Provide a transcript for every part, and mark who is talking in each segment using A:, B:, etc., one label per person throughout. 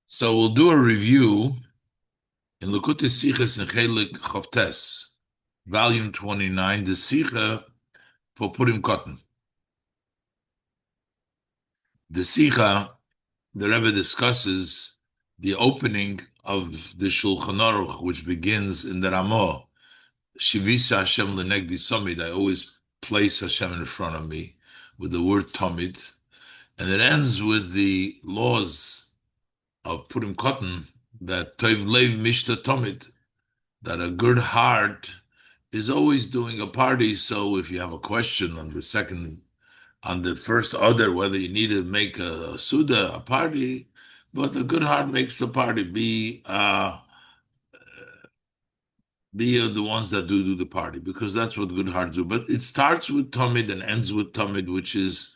A: So we'll do a review in Likutei Sichos in Chelik Chavtes, volume 29, the Sicha for Purim Katan. The Sicha, the Rebbe discusses the opening of the Shulchan Aruch, which begins in the Ramah, Shivisa Hashem Lenegdi Samid. I always place Hashem in front of me with the word Tamid. And it ends with the laws of Purim Katan that Toiv Lev Mishta Tamid, that a good heart is always doing a party. So if you have a question on the first order, whether you need to make a Suda, a party, but the good heart makes the party. Be the ones that do the party, because that's what good hearts do. But it starts with Tamid and ends with Tamid, which is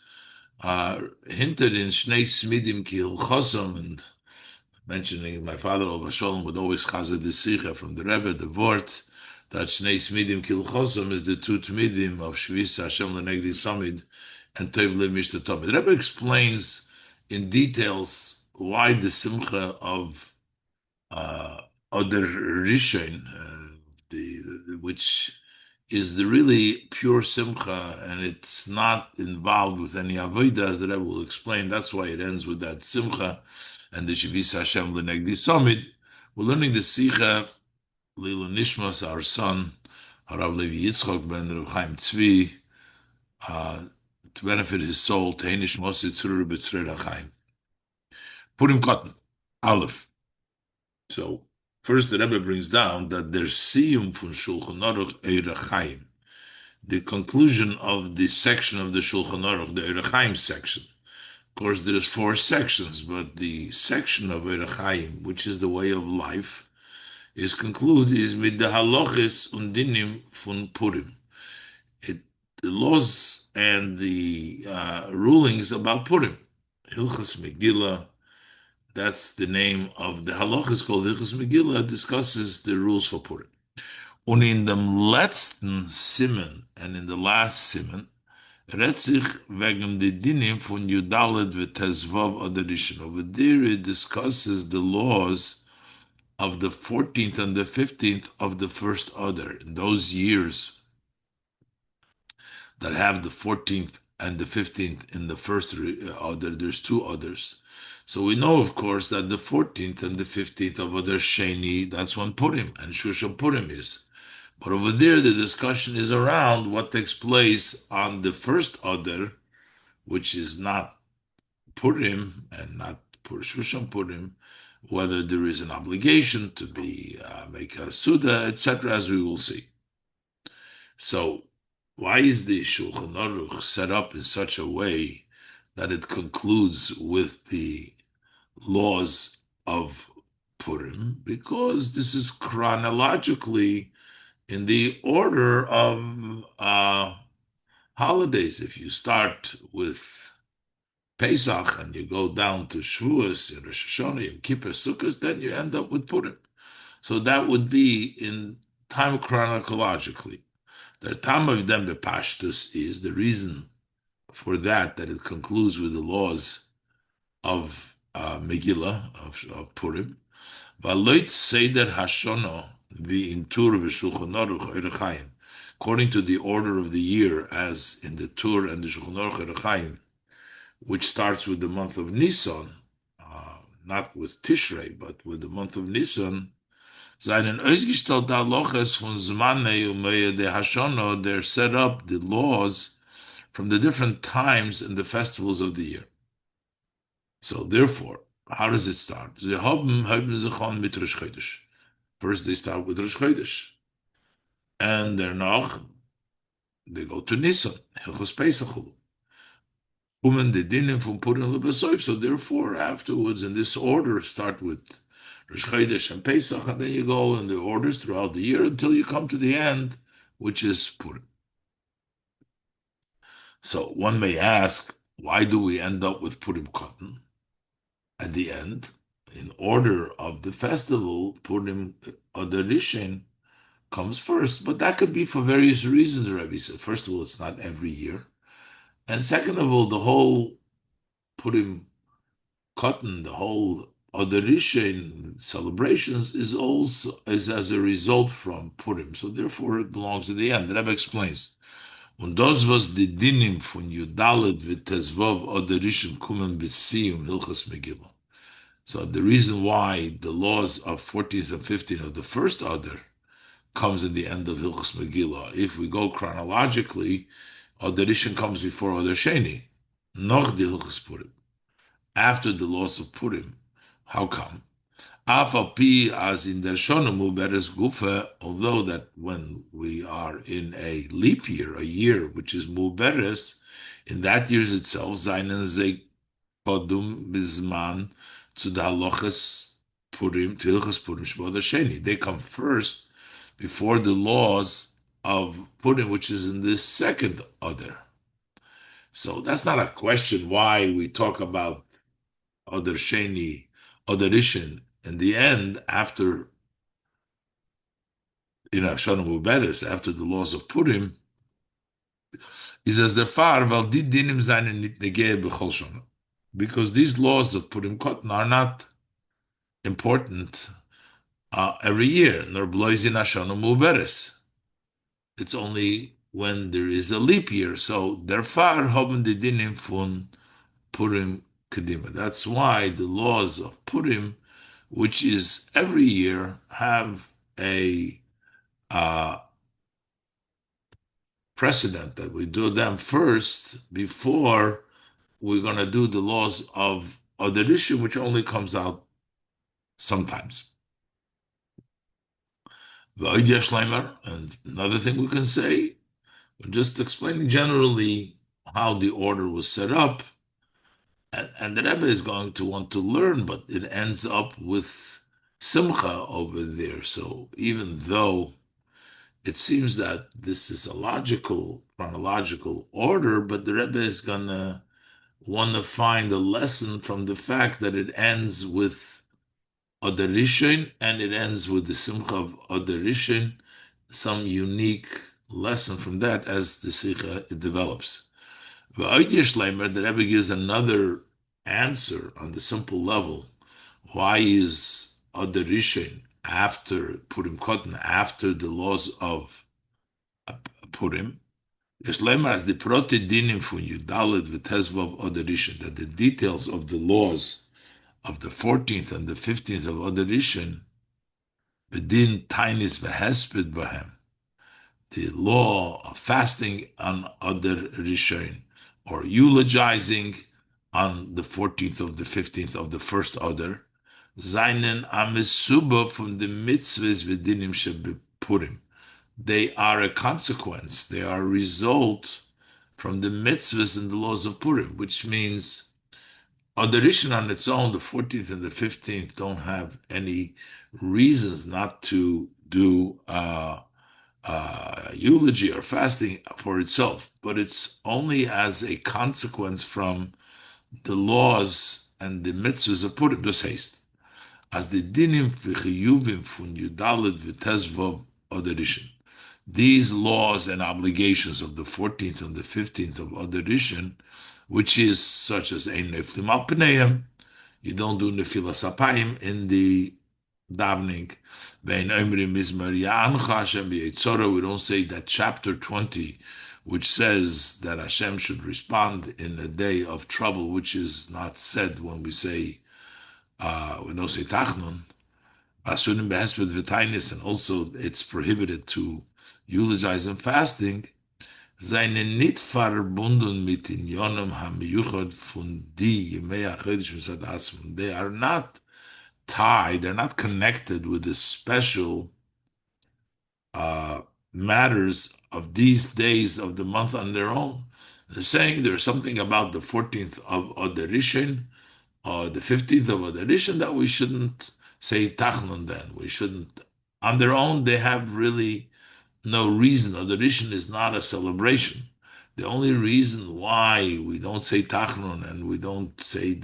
A: hinted in Shnei Smidim Kil Chosam, and mentioning my father Rabbi Shalom would always chazed the Sicha from the Rebbe, the Vort, that Shnei Smidim Kil Chosam is the two Tmidim of Shvis Hashem Lenegdi Samid and Tov Lev Mishta Tamid. The Rebbe explains in details why the Simcha of Oder Rishon, which is the really pure simcha, and it's not involved with any avodah, as the Rebbe will explain. That's why it ends with that simcha and the Shavis Hashem Lenegdi Samid. We're learning the Sicha Lilu Nishmas, our son, Harav Levi Yitzchok ben Rabbi Chaim Tzvi, to benefit his soul, Teinish Mosi Tzurur B'Tzrei Chaim. Purim Katan, Aleph. So, first, the Rebbe brings down that there's siyum from Shulchan Aruch Eirach Chaim, the conclusion of the section of the Shulchan Aruch, the Eirach Chaim section. Of course, there's 4 sections, but the section of Eirach Chaim, which is the way of life, is concluded is mit the halachis undinim von Purim. The laws and the rulings about Purim. Hilchas Megillah, that's the name of the halachis called Hilchas Megillah, discusses the rules for Purim. Und in dem letzten Simen, and in the last Simen, redt sich wegen the dinim von Yudalet v'Tezvav Adarishon. Over there it discusses the laws of the 14th and the 15th of the first Adar. In those years that have the 14th and the 15th in the first Adar, there's 2 Adars. So we know, of course, that the 14th and the 15th of Adar Sheni, that's when Purim and Shusha Purim is. But over there, the discussion is around what takes place on the first Adar, which is not Purim and not Shushan Purim, whether there is an obligation to be make a Suda, etc., as we will see. So, why is the Shulchan Aruch set up in such a way that it concludes with the laws of Purim? Because this is chronologically in the order of holidays. If you start with Pesach and you go down to Shavuos, Rosh Hashanah, Yom Kippur, Sukkot, then you end up with Purim. So that would be in time chronologically. The time of them Bepashtus is the reason for that it concludes with the laws of Megillah, of Purim. V'aloit Seder Hashono v'intur v'Shulchan Aruch Eirach Chaim, according to the order of the year, as in the Tur and the Shulchan Aruch Eirach Chaim, which starts with the month of Nisan, not with Tishrei, but with the month of Nisan. Seinen ausgestellte Halachas von Zmanei und de Hashono, they're set up the laws from the different times in the festivals of the year. So therefore, how does it start? Sie haben sich an mit Rosh Chodesh. First they start with Rosh Chodesh. And danach, they go to Nisan, Hilchos Pesach. The dinim from Purim leBesoif. So therefore, afterwards, in this order, start with Rosh Chodesh and Pesach, and then you go in the orders throughout the year until you come to the end, which is Purim. So one may ask, why do we end up with Purim Katan at the end? In order of the festival, Purim Adar Rishon comes first, but that could be for various reasons, the Rebbe said. First of all, it's not every year. And second of all, the whole Purim Katan, the whole Oderishin celebrations is as a result from Purim. So therefore it belongs to the end. The Rebbe explains. Und das was die Dinim von Yudalet with Tezvav Oderishin kumen b'siyum Hilchas Megillah. So the reason why the laws of 14th and 15th of the first Adar comes in the end of Hilchas Megillah. If we go chronologically, Oderishin comes before Adar Sheni, noch the Hilchas Purim, after the laws of Purim. How come? Afapi as in der Shonamu Beres Gufa, although that when we are in a leap year, a year which is Muberes, in that years itself, Zainen Ze Kodum Bizman to the Halachas Purim, to Hilchas Purim Shmoda Sheni. They come first before the laws of Purim, which is in this second Adar. So that's not a question why we talk about Adar Sheni, Adarishin, in the end, after Shana Muberes, after the laws of Purim, is as the far val di dinim seinen nit negeh b'chol shana. Because these laws of Purim Katan are not important every year, nor blois in Shana Muberes. It's only when there is a leap year. So therefore, haben die dinim von Purim kedima. That's why the laws of Purim, which is every year, have a precedent that we do them first before we're going to do the laws of Oderisha, which only comes out sometimes. And another thing we can say, we're just explaining generally how the order was set up, and the Rebbe is going to want to learn, but it ends up with Simcha over there. So even though it seems that this is a logical, chronological order, but the Rebbe is going to want to find a lesson from the fact that it ends with Oderishin and it ends with the Simcha of Oderishin, some unique lesson from that as the Sikha develops. The Rebbe gives another answer on the simple level. Why is Oderishin after Purim Katan, after the laws of Purim? As the prote dinim from Yudalet v'Tezvav Oderishin, that the details of the laws of the 14th and the 15th of Oderishin, bedin tainis v'hesped bahem, the law of fasting on Oderishin, or eulogizing on the 14th of the 15th of the first Oder, seinen amesuba from the mitzvahs v'dinim shebepurim. They are a consequence. They are a result from the mitzvahs and the laws of Purim, which means Oderishin on its own, the 14th and the 15th, don't have any reasons not to do eulogy or fasting for itself, but it's only as a consequence from the laws and the mitzvahs of Purim, just haste. As the dinim v'chiyuvim fun yudalet v'tezvav Oderishin. These laws and obligations of the 14th and the 15th of Oderishin, which is such as ein neflim al pneim, you don't do nefilas apayim in the davening. Vein omrim mizmar ya'ancha Hashem b'yitzora. We don't say that chapter 20, which says that Hashem should respond in a day of trouble, which is not said when we say we don't say tachnun. Asurim behesped v'tainis, and also it's prohibited to eulogize and fasting. Seine nit verbunden mit inyonim hamiyuchad von di yemei hachodesh v'sad asmon. They are not tied, they're not connected with the special matters of these days of the month on their own. They're saying there's something about the 14th of Oderishin or the 15th of Oderishin that we shouldn't say Tachnun then. We shouldn't. On their own, they have really no reason. Oderishin is not a celebration. The only reason why we don't say Tachnun and we don't say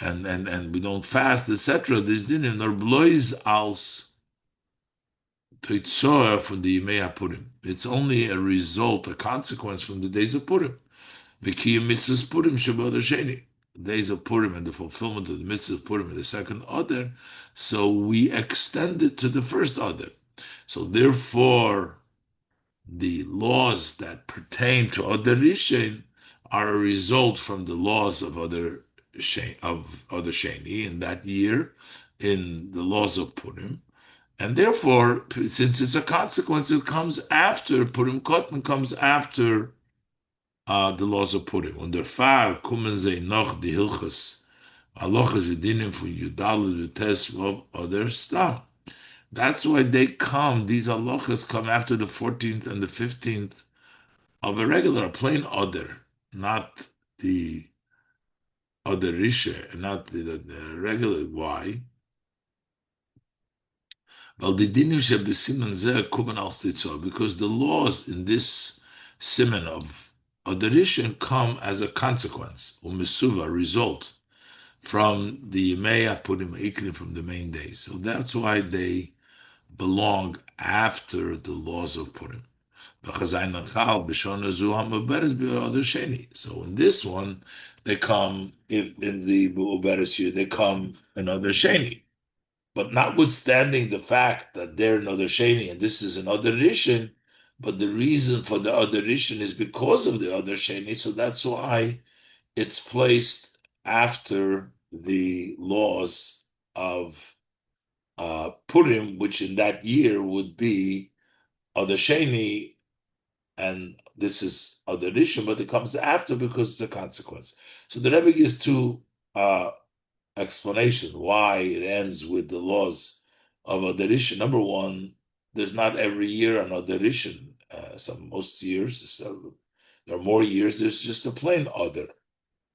A: and we don't fast, etc., this dinim nor blois als toitzoa from the Yimei Purim. It's only a result, a consequence from the days of Purim. V'kiyam mitzvahs Purim shabbat Sheni. days of Purim and the fulfillment of the mitzvah of Purim in the second Adar, so we extend it to the first Adar. So therefore, the laws that pertain to Adar Rishon are a result from the laws of other Sheni in that year, in the laws of Purim. And therefore, since it's a consequence, it comes after Purim Katan comes after the laws of Purim. Under far kommen sie noch die Hilchos halachas v'dinim for Yudalad v'tes of other stuff. That's why they come. These halachas come after the 14th and the 15th of a regular, a plain other, not the other risha, not the regular. Why? Well, the dinim shebesiman zeh kumen al stitzah, because the laws in this siman of Adoration come as a consequence, or misuva, result, from the Yemei Purim Ikrim, from the main days. So that's why they belong after the laws of Purim. So in this one, they come, if in the Mu'uberes year, they come another Sheni. But notwithstanding the fact that they're another Sheni and this is another Rishon, but the reason for the other Rishon is because of the other Sheni, so that's why it's placed after the laws of Purim, which in that year would be other Sheni, and this is other Rishon, but it comes after because it's a consequence. So the Rebbe gives two explanations why it ends with the laws of other Rishon. Number one, there's not every year an other Rishon. Most years, there are more years, there's just a plain other.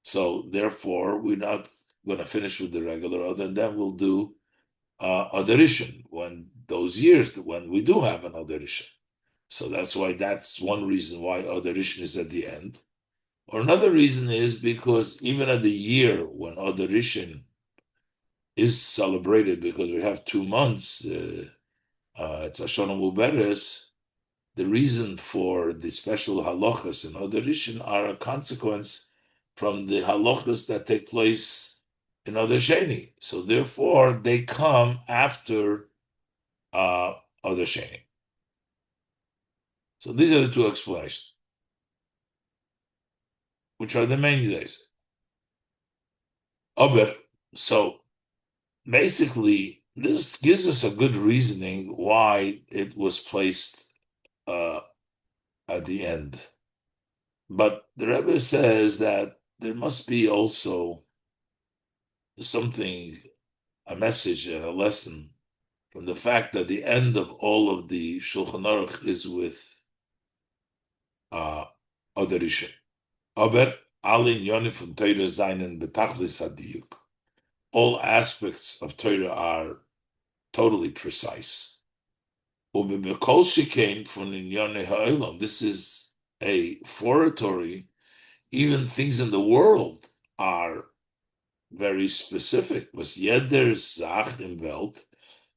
A: So therefore, we're not going to finish with the regular other, and then we'll do Adoration when those years when we do have an Adoration. So that's one reason why Adoration is at the end. Or another reason is because even at the year when Adoration is celebrated, because we have 2 months, it's Hashanah Muberes, the reason for the special halachas in Adoration are a consequence from the halachas that take place in other Sheni. So therefore, they come after other Sheni. So these are the two explanations, which are the main days. Aber, so basically, this gives us a good reasoning why it was placed at the end. But the Rebbe says that there must be also something, a message and a lesson from the fact that the end of all of the Shulchan Aruch is with Adoration. Aber alin yonif und Torah seinen betachlis hadiyuk. All aspects of Torah are totally precise. Ubimekol shekain von inyone ha'olam. This is a foretory. Even things in the world are very specific. Was jeder Sach im Welt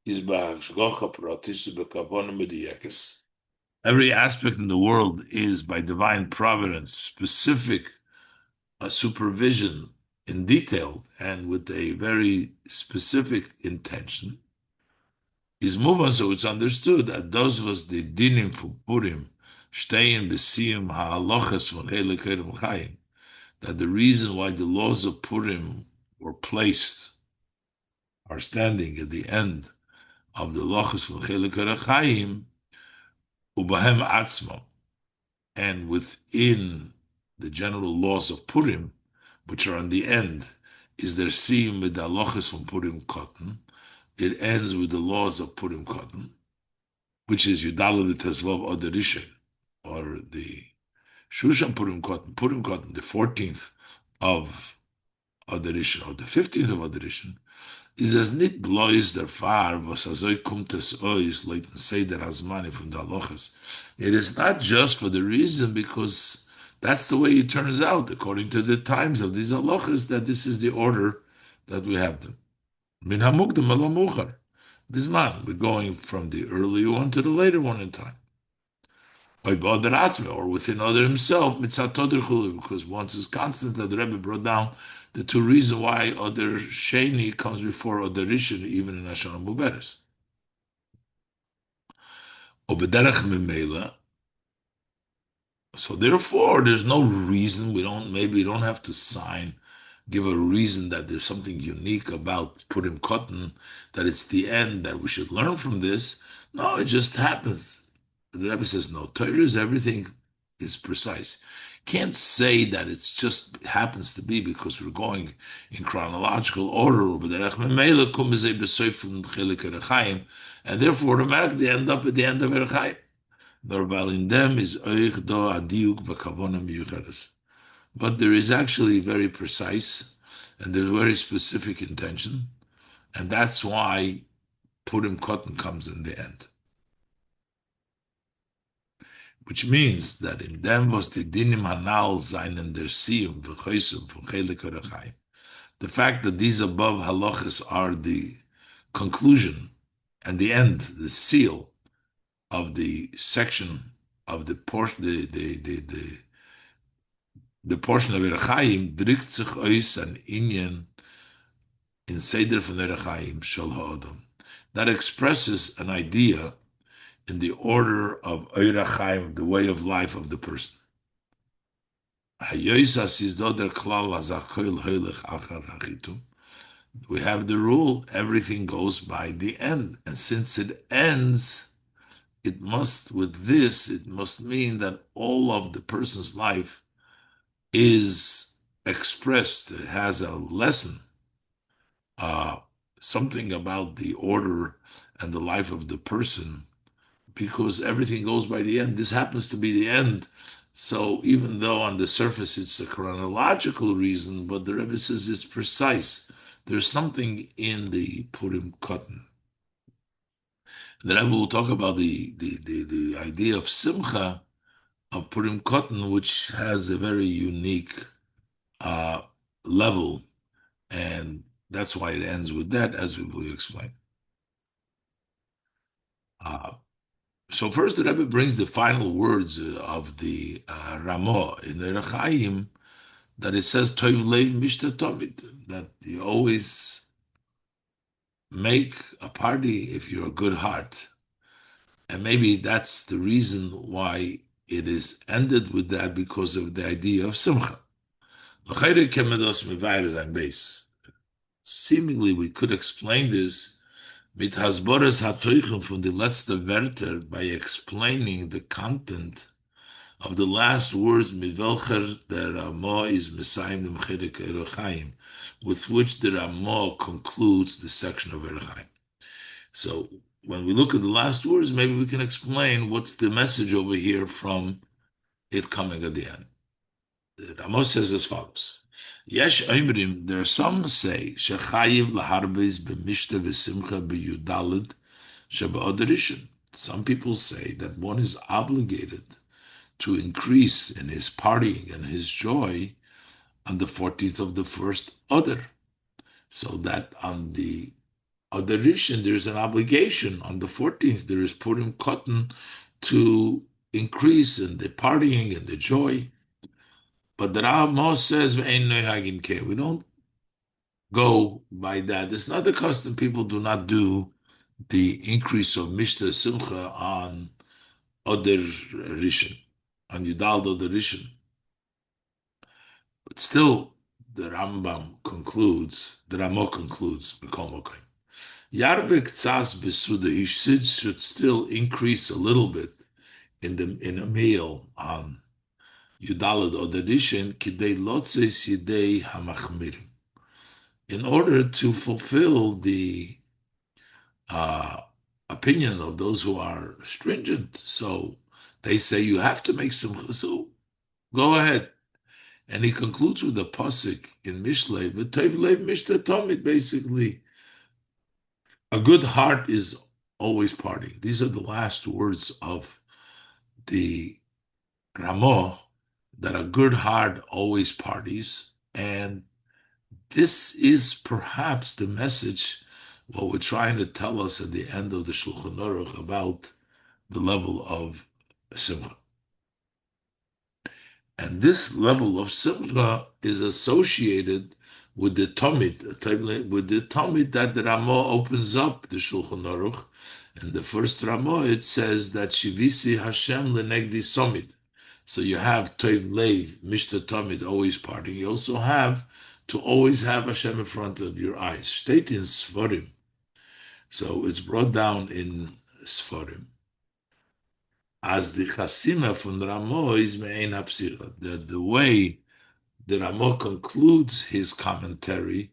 A: is b'hashgacha pratis u'b'kavona mediyekes. Every aspect in the world is by divine providence, specific supervision in detail and with a very specific intention. Is muma, so it's understood that those was the dinim from Purim, stein b'siyum ha'alochas von Likutei Chaim, that the reason why the laws of Purim were placed, are standing at the end of the lochas from Likutei Chaim, ubahem atzmam, and within the general laws of Purim, which are on the end, is there siyum with the halachas from Purim Katan. It ends with the laws of Purim Katan, which is Yudalad Tezvav Adoration, or the Shushan Purim Katan, the 14th of Adoration, or the 15th of Adoration, is as nit blois der far was azoy kumt es ois leiten say der azmani from the halachas. It is not just for the reason because that's the way it turns out according to the times of these halachas, that this is the order that we have them. Min hamukdam ala muchar. Bisman, we're going from the earlier one to the later one in time. Or within other himself, because once is constant that the Rebbe brought down the two reasons why Oder Sheni comes before Oder Rishon, even in Hashanah Muberes. Obederech Memela. So therefore, there's no reason maybe we don't have to give a reason that there's something unique about Purim Katan, that it's the end, that we should learn from this. No, it just happens. The Rebbe says, no, Torah is everything is precise. Can't say that it's just happens to be because we're going in chronological order, and therefore automatically end up at the end of Erechayim. Nor in them is oich do adiuk v'kavona miyuchedes. But there is actually very precise and there's very specific intention, and that's why Purim Katan comes in the end. Which means that in them was the dinim hanal seinen der siyum v'choisum v'chelik orachayim. The fact that these above halachas are the conclusion and the end, the seal of the section of the portion, the portion of Erechayim drückt sich aus an Inyan in Seder von Erechayim Shel Ha'odom. That expresses an idea in the order of Erechayim, the way of life of the person. We have the rule, everything goes by the end. And since it ends, it must mean that all of the person's life is expressed. It has a lesson, something about the order and the life of the person, because everything goes by the end. This happens to be the end. So even though on the surface it's a chronological reason, but the Rebbe says it's precise. There's something in the Purim Katan. The Rebbe will talk about the idea of Simcha of Purim Katan, which has a very unique level, and that's why it ends with that, as we will explain. So first, the Rebbe brings the final words of the Ramah in the Rechaim, that it says Toiv Leiv Mishta Tomid, that you always make a party if you're a good heart. And maybe that's the reason why it is ended with that, because of the idea of Simcha. Seemingly, we could explain this mit Hasboras HaToichim from the letzte Wörter, by explaining the content of the last words Mivelcher der Ramah is Messiah Chedek Erochaim, with which the Ramah concludes the section of Erochaim. So when we look at the last words, maybe we can explain what's the message over here from it coming at the end. The Ramah says as follows. Yesh Oimrim, there are some say, Shechayiv laharbeis b'mishta v'simcha b'yudalid sheba'oderishin. Some people say that one is obligated to increase in his partying and his joy on the 14th of the first Adar. So that on the Adarishin, there's an obligation. On the 14th, there is Purim Katan to increase in the partying and the joy. But the Ramah says, we don't go by that. It's not the custom. People do not do the increase of Mishta Simcha on Adar Rishon, on Yudal Adar Rishon. But still, the Ramah concludes, Yarbek Tzas Besuda should still increase a little bit in a meal on Yudalad Odadishin, Kidei Lotzes Yidei Hamachmirim, in order to fulfill the opinion of those who are stringent. So they say you have to make some, so go ahead. And he concludes with a pasuk in Mishlei, V'toiv leiv mishta tomid, basically, a good heart is always partying. These are the last words of the Ramah, that a good heart always parties. And this is perhaps the message, what we're trying to tell us at the end of the Shulchan Aruch about the level of Simcha. And this level of Simcha is associated with the Talmud that the Ramah opens up the Shulchan Aruch. In the first Ramah, it says that Shivisi Hashem lenegdi somid. So you have Toiv Leiv, Mishta Talmud, always parting. You also have to always have Hashem in front of your eyes. State in Sforim. So it's brought down in Sforim. As the Chasima from the Ramah is Me'ein HaPsira. The way the Ramah concludes his commentary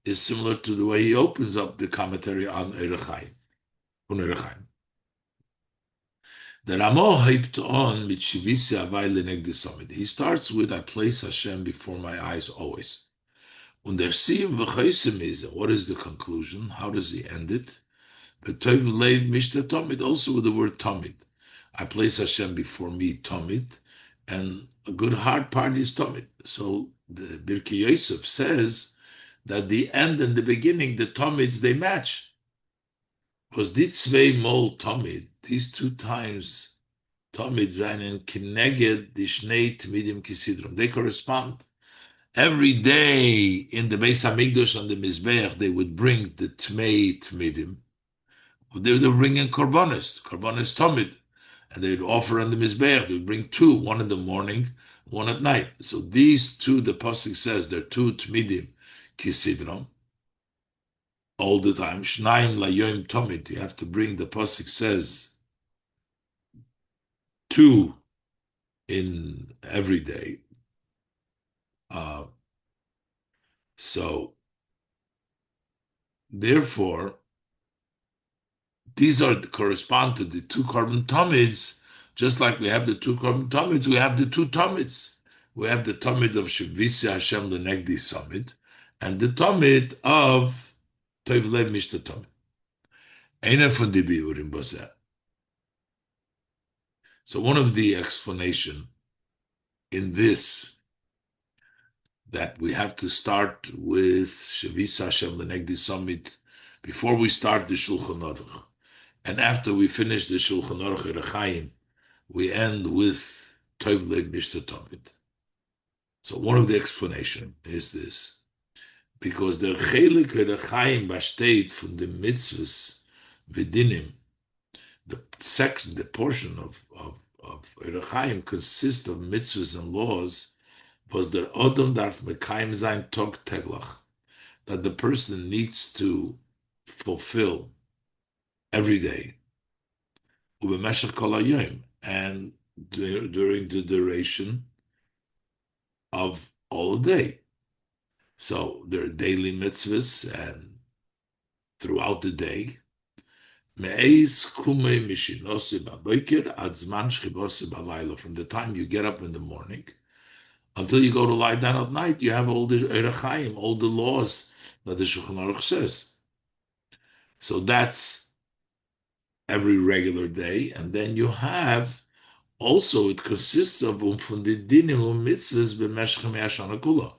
A: is similar to the way he opens up the commentary on Erechaim. The Ramah hyped on mit Shivisi Avai Lenegdi Somid. He starts with, I place Hashem before my eyes always. Und der Siyum v'chaisim is, what is the conclusion? How does he end it? V'toiv leiv mishta Tomid, also with the word Tomid. I place Hashem before me, Tomid, and a good hard part is Tomid. So the Birkei Yosef says that the end and the beginning, the Tomids, they match. Was dit zwei mol Tomid, these two times, Tomid seinen Kineged, die Shnei Tmidim Kisidron, they correspond. Every day in the Beis Hamikdash on the Mizbeach, they would bring the Tmei Tmidim. They would bring in Korbanos Tomid, and they would offer on the Mizbeach. They would bring two, one in the morning, one at night. So these two, the Pasuk says, they're two Tmidim Kisidron. All the time, Shnaim Layoim Tomid. You have to bring, the Pasuk says, two in every day. So, therefore, these are correspond to the two carbon tomids, just like we have the two carbon tomids, we have the two tomids. We have the tomid of Shivisi Hashem Lenegdi Somid, and the tomid of Toiv Lev Mishta Tomid. Einer von die Biurim Bozeh. So one of the explanation in this, that we have to start with Shavis Hashem Lenegdi Somid before we start the Shulchan Aruch. And after we finish the Shulchan Aruch Erechaim, we end with Toiv Lev Mishta Tomid. So one of the explanation is this, because der Chelik Erechaim besteht von the mitzvahs v'dinim, the section, the portion of Erechaim consists of mitzvahs and laws, was der Odom darf mekayim sein tog teglach, that the person needs to fulfill every day, ubemeshach kol hayom, and during the duration of all day. So there are daily mitzvahs, and throughout the day, me'ez kumei mishinosi b'boker ad zman shchibosi b'layla, from the time you get up in the morning until you go to lie down at night, you have all the Erechaim, all the laws that the Shulchan Aruch says. So that's every regular day. And then you have also, it consists of from the dinim mitzvahs b'meshech me'ashana kula,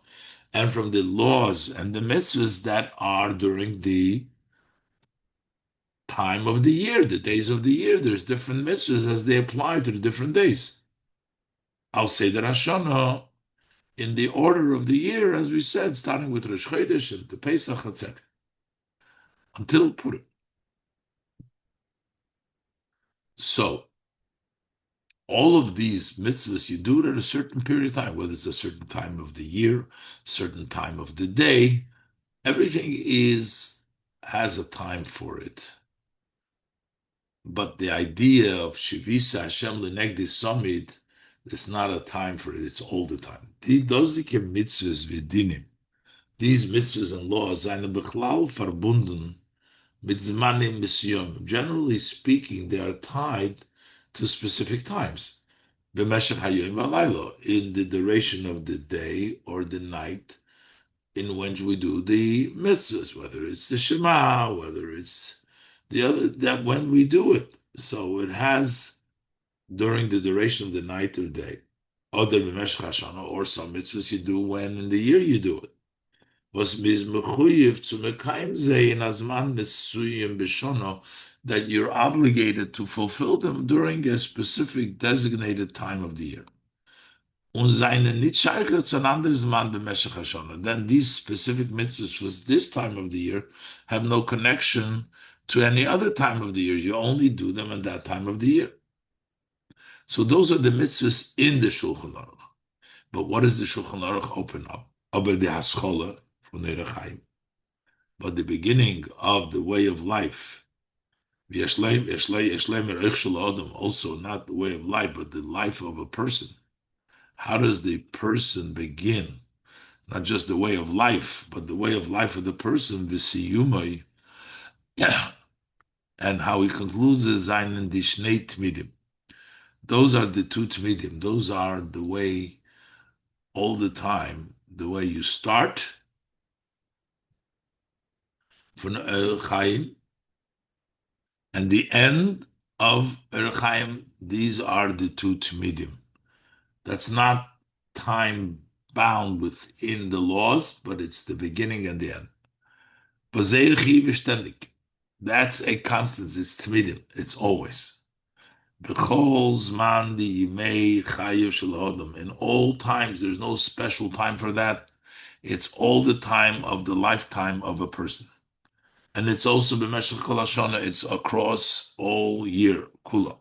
A: and from the laws and the mitzvahs that are during the time of the year, the days of the year. There's different mitzvahs as they apply to the different days. I'll say that Hashanah, in the order of the year, as we said, starting with Rosh Chodesh and the Pesach, etc., until Purim. So, all of these mitzvahs, you do it at a certain period of time, whether it's a certain time of the year, certain time of the day, everything has a time for it. But the idea of Shivisa Hashem Lenegdi Somid, there's not a time for it, it's all the time. Those mitzvahs v'dinim, these mitzvahs and laws, seine bechlal verbunden mit zmanim misyom. Generally speaking, they are tied to specific times. B'meshech hayom v'alaylo, in the duration of the day or the night, in which we do the mitzvahs, whether it's the Shema, whether it's the other, that when we do it. So it has during the duration of the night or day, or some mitzvahs you do when in the year you do it. That you're obligated to fulfill them during a specific designated time of the year. und seine nicht scheiche zu ein anderes Mann b'meshach hashana. Then these specific mitzvahs was this time of the year have no connection to any other time of the year. You only do them at that time of the year. So those are the mitzvahs in the Shulchan Aruch. But what does the Shulchan Aruch open up? Aber the Haschola from the Chaim. But the beginning of the way of life, also not the way of life, but the life of a person. How does the person begin? Not just the way of life, but the way of life of the person, v'siyumai, and how he concludes is seinen die Shnei Tmidim. Those are the two Tmidim. Those are the way all the time, the way you start from Chaim and the end of Chaim. These are the two Tmidim. That's not time bound within the laws, but it's the beginning and the end. That's a constant. It's tmidim. It's always. In all times, there's no special time for that. It's all the time of the lifetime of a person. And it's also b'meshach kol hashana, it's across all year, kula.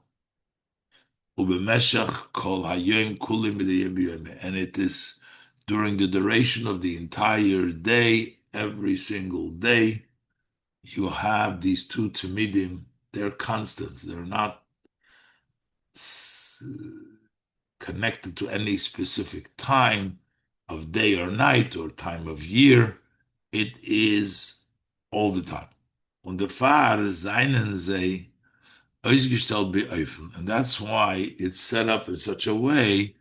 A: Ub'meshach kol hayom kulim b'diyem b'yom. And it is during the duration of the entire day, every single day, you have these two tamidim. They're constants. They're not connected to any specific time of day or night or time of year. It is all the time. Und der Pfarr seinen sie ausgestellt beöffnen. And that's why it's set up in such a way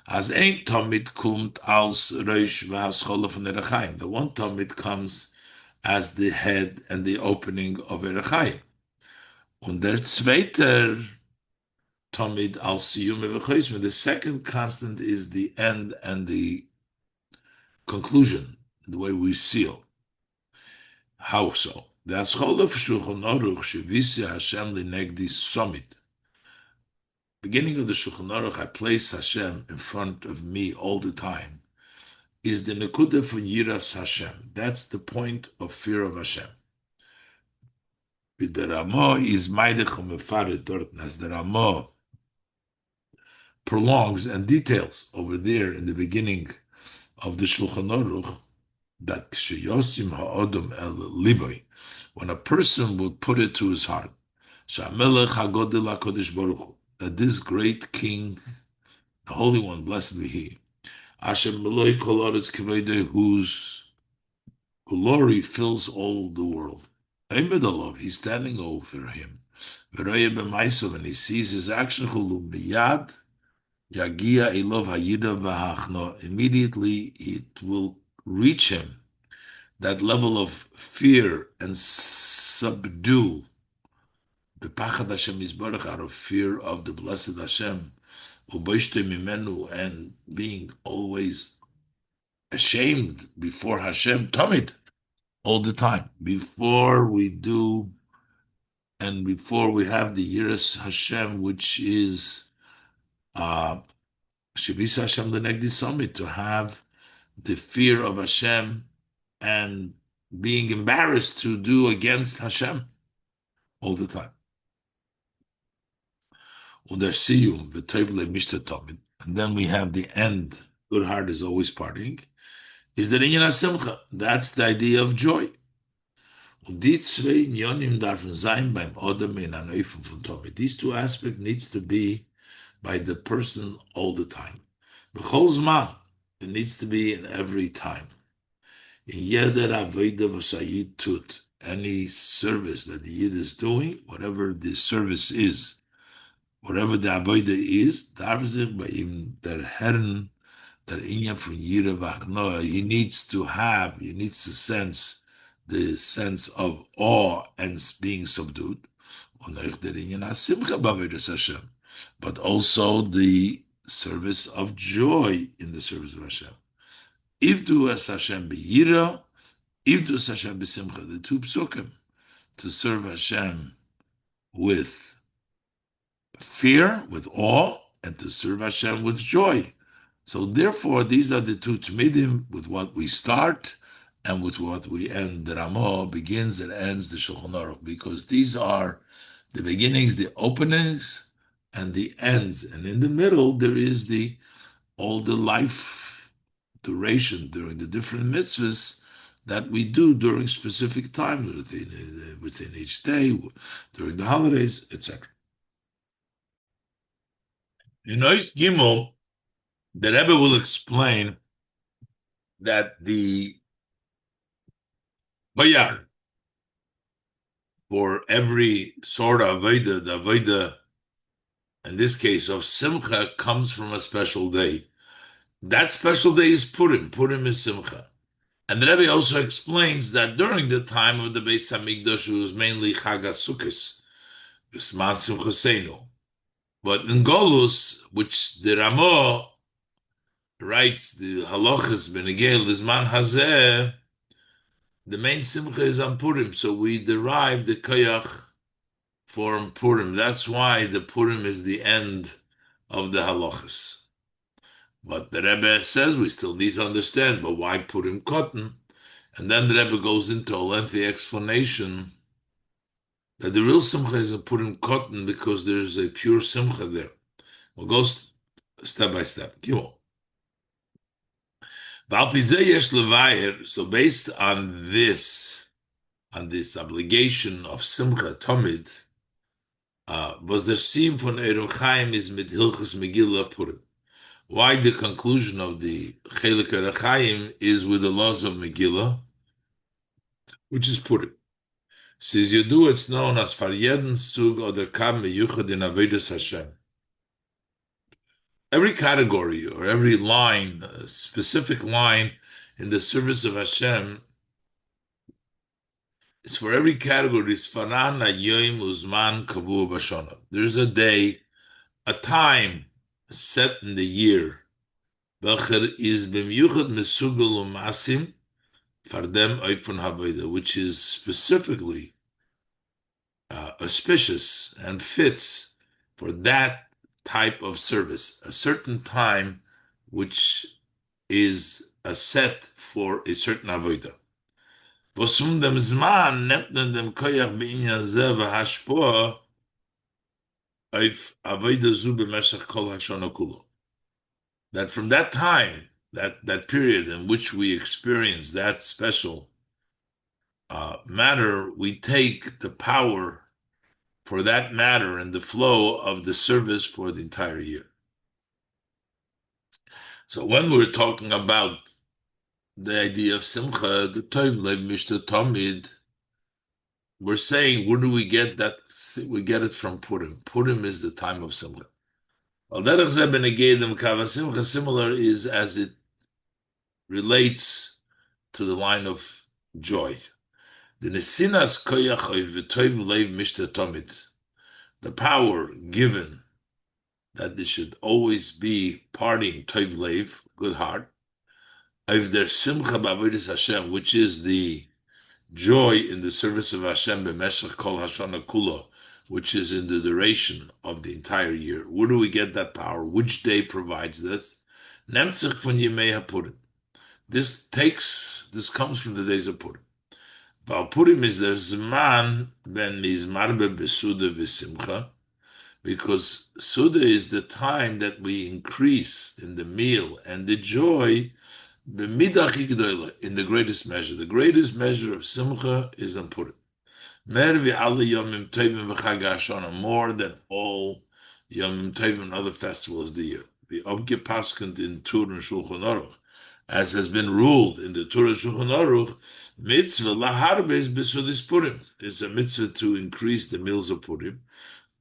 A: as ein Tomit kommt als Rosh v'haschole von Erechaim. The one Tomit comes as the head and the opening of Erechaim. Und der zweite Tomid al siyum v'choisme. The second constant is the end and the conclusion, the way we seal. How so? The Aschol of Shulchan Aruch shevisi Hashem linegdi summit. Beginning of the Shulchan Aruch, I place Hashem in front of me all the time. Is the nekuda for yiras Hashem. That's the point of fear of Hashem. The Ramah is maidech umefaret dorten, as the Ramah prolongs and details over there in the beginning of the Shulchan Aruch that sheyosim ha'odom el liboy, when a person would put it to his heart, she'amelech hagodel hakodesh baruch hu, that this great King, the Holy One, blessed be He, Hashem meloi kol aretz kivodeh, whose glory fills all the world. Eimed alov, he's standing over him. V'roye b'maisov, and he sees his action chulu miyad. Yagia elov hayida v'hachno. Immediately it will reach him that level of fear and subdue the pachad Hashem Yisborach, out of fear of the blessed Hashem, uboishte mimenu, and being always ashamed before Hashem, tamid, all the time, before we do and before we have the yiras Hashem, which is Shavis Hashem the Negdi Summit, to have the fear of Hashem and being embarrassed to do against Hashem all the time. And then we have the end. Good heart is always partying. Is the inyan simcha? That's the idea of joy. These two aspects needs to be by the person all the time. It needs to be in every time. Any service that the Yid is doing, whatever the service is, whatever the avodah is, der Herren, der inyan von Yira v'achnoa, he needs to sense the sense of awe and being subdued. But also the service of joy in the service of Hashem. Ivdu es Hashem b'yira, ivdu es Hashem b'simcha. The two psukim, to serve Hashem with fear, with awe, and to serve Hashem with joy. So therefore, these are the two Tmidim with what we start and with what we end. The Ramah begins and ends the Shulchan Aruch, because these are the beginnings, the openings, and the ends. And in the middle, there is the all the life duration during the different mitzvahs that we do during specific times within each day, during the holidays, etc. In Ois Gimel, the Rebbe will explain that but yeah, for every sort of Avodah, the Avodah, in this case of Simcha, comes from a special day. That special day is Purim. Purim is Simcha. And the Rebbe also explains that during the time of the Beis Hamikdash, it was mainly Chag HaSukkos, Bisman Simchoseinu. But in Golus, which the Ramah writes, the Halachas Benegel Lizman Hazeh, the main Simcha is on Purim. So we derive the Koyach for Purim. That's why the Purim is the end of the halachas. But the Rebbe says we still need to understand, but why Purim Katan? And then the Rebbe goes into a lengthy explanation that the real Simcha is a Purim Katan because there's a pure Simcha there. We'll go step by step. Gimel. So based on this obligation of Simcha Tomid, was der Sim von Erochaim is mit Hilchas Megillah Purim. Why the conclusion of the Chelik Erochaim is with the laws of Megillah, which is Purim. Says Yedu, it's known as Far Jeden Zug oder Kam Meyuchad in Avodas Hashem. Every category or every line, a specific line in the service of Hashem, is for every category. Is Faran Ayoim Uzman Kavu Bashana. There's a day, a time set in the year, welcher is b'miyuchad mesugel u'masim fardem oifon haveda, which is specifically auspicious and fits for that type of service, a certain time which is a set for a certain avodah. Vosum dem zman nepnen dem koyach b'inyan zeh v'hashpoa oif avodah zu b'meshach kol hashana kulo. That from that time, that period in which we experience that special matter, we take the power for that matter and the flow of the service for the entire year. So when we're talking about the idea of Simcha, the Tov Lev Mishta Tamid, we're saying, where do we get that? We get it from Purim. Purim is the time of Simcha. Similar is as it relates to the line of joy. The nesinas koyach v'toiv leiv mishta tomid, the power given that there should always be parting toiv leiv, good heart, of their simcha b'avodas Hashem, which is the joy in the service of Hashem b'meshach kol hashana kula, which is in the duration of the entire year. Where do we get that power? Which day provides this? Nemtzich von Yemei HaPurim. This comes from the days of Purim. Purim is the Zman ben Mizmarbe beSuda v'Simcha, because Suda is the time that we increase in the meal and the joy, in the greatest measure. The greatest measure of Simcha is on Purim. More than all Yomim Tovim and other festivals of the year. The Obge Paskant in Tur and Shulchan Aruch, as has been ruled in the Tur and Shulchan Aruch, mitzvah laharbes besudis Purim. It's a mitzvah to increase the meals of Purim.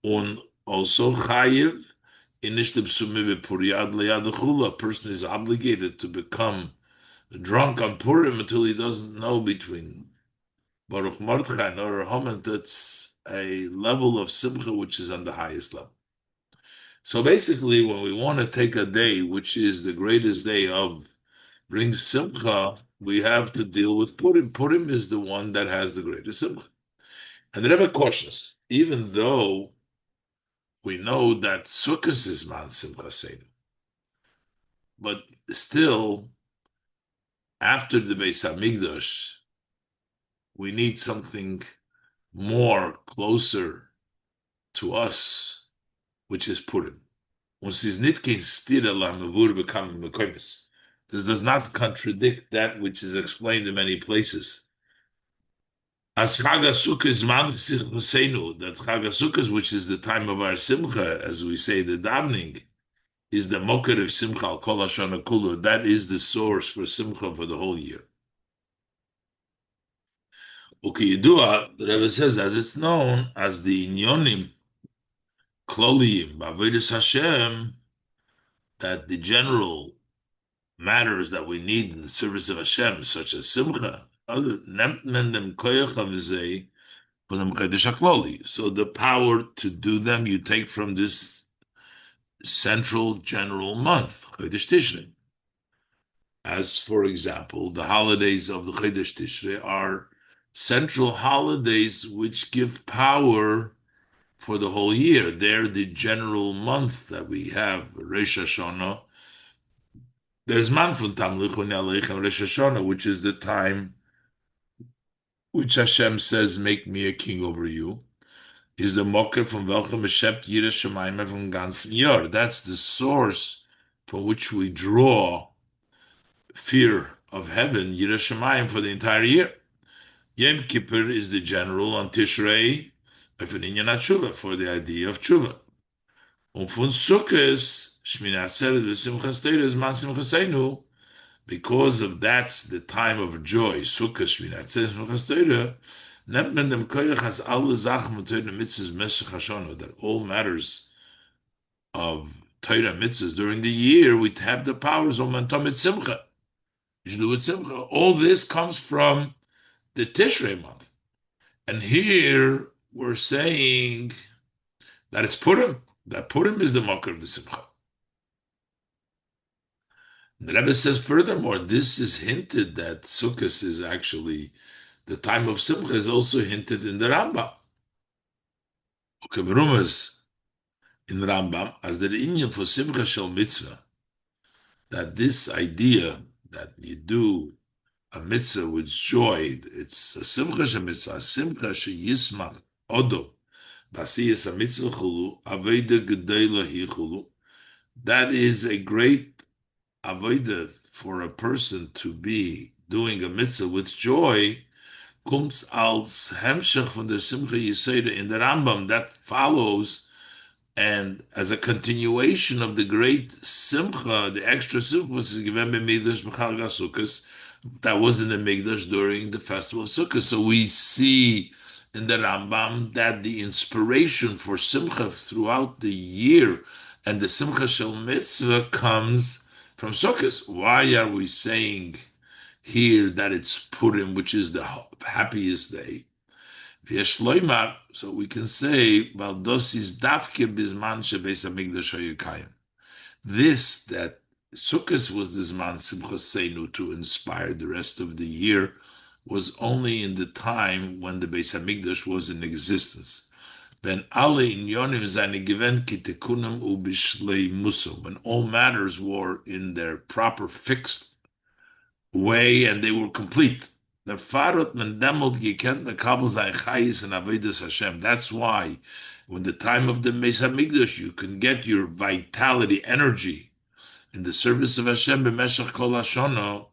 A: And also chayiv inishtem sumibe puriad leyad chula. A person is obligated to become drunk on Purim until he doesn't know between Baruch Mordechai and Or Haman. That's a level of simcha which is on the highest level. So basically, when we want to take a day which is the greatest day of brings simcha, we have to deal with Purim. Purim is the one that has the greatest simcha. And the Rebbe cautions, even though we know that Sukkot is man simcha seinu, but still, after the Beis Hamikdash, we need something more closer to us, which is Purim. Uns ist nicht kein Stira la mevur bekam mekoimis. This does not contradict that which is explained in many places. As Chag HaSukkah is man Sichos, that Chag HaSukkah, which is the time of our Simcha, as we say, the davening, is the moker of Simcha al Kol Hashana Kulu. That is the source for Simcha for the whole year. Okay, Yidua, the Rebbe says, as it's known as the Inyonim Kloliyim B'Avodas Hashem, that the general matters that we need in the service of Hashem, such as Simcha, other Nemtmendem Koyach Avizei, for the Mchedesh HaKloli. So the power to do them you take from this central general month, Chodesh Tishrei. As, for example, the holidays of the Chodesh Tishrei are central holidays which give power for the whole year. They're the general month that we have, Rosh Hashanah. There's Manfun Tamlichun Aleichem Rosh Hashanah, which is the time which Hashem says, make me a king over you, is the mocker from welchem Shept Yira Shemaim from ganzen Yor. That's the source from which we draw fear of heaven, Yira Shemaim, for the entire year. Yom Kippur is the general on Tishrei, for the idea of tshuva. Und von Sukkot, Shmini Atzeret v'Simchas Torah is Man Simchaseinu, because of that's the time of joy. Sukkot, Shmini Atzeret, Simchas Torah, nennt man dem Koyach as alle Sachen mit Torah mitzvahs Meshech Hashanah, that all matters of Torah mitzvahs during the year, we have the powers of Mantom mit Simcha. You should do with Simcha. All this comes from the Tishrei month. And here we're saying that it's Purim. That Purim is the marker of the Simcha. The Rebbe says furthermore, this is hinted that Sukkot is actually the time of Simcha is also hinted in the Rambam. Okay, Rumas in the Rambam as the inyan for Simcha Shel Mitzvah, that this idea that you do a mitzvah with joy, it's a Simcha Shel Mitzvah, a Simcha Shel Yismach Odo, Basiyas a Mitzvah Chulu, Aveda Gedela Hi Chulu. That is a great avodah for a person to be doing a mitzvah with joy, comes als Hemshech von der Simcha Yisera in the Rambam, that follows, and as a continuation of the great Simcha, the extra Simcha was given by Migdash B'Chag HaSukkos, that was in the Migdash during the festival of Sukkot. So we see in the Rambam that the inspiration for Simcha throughout the year and the Simcha Shel Mitzvah comes from Sukkot. Why are we saying here that it's Purim, which is the happiest day? So we can say, this that Sukkot was this man Simchosenu to inspire the rest of the year was only in the time when the Beis Hamikdash was in existence. When alle inyonim seine gewend kitekunam ubishlei muso, when all matters were in their proper fixed way and they were complete. The farot men demot gekent the kabel sein chayis and avodas Hashem. That's why, when the time of the Beis Hamikdash, you can get your vitality, energy in the service of Hashem b'meshach kol hashono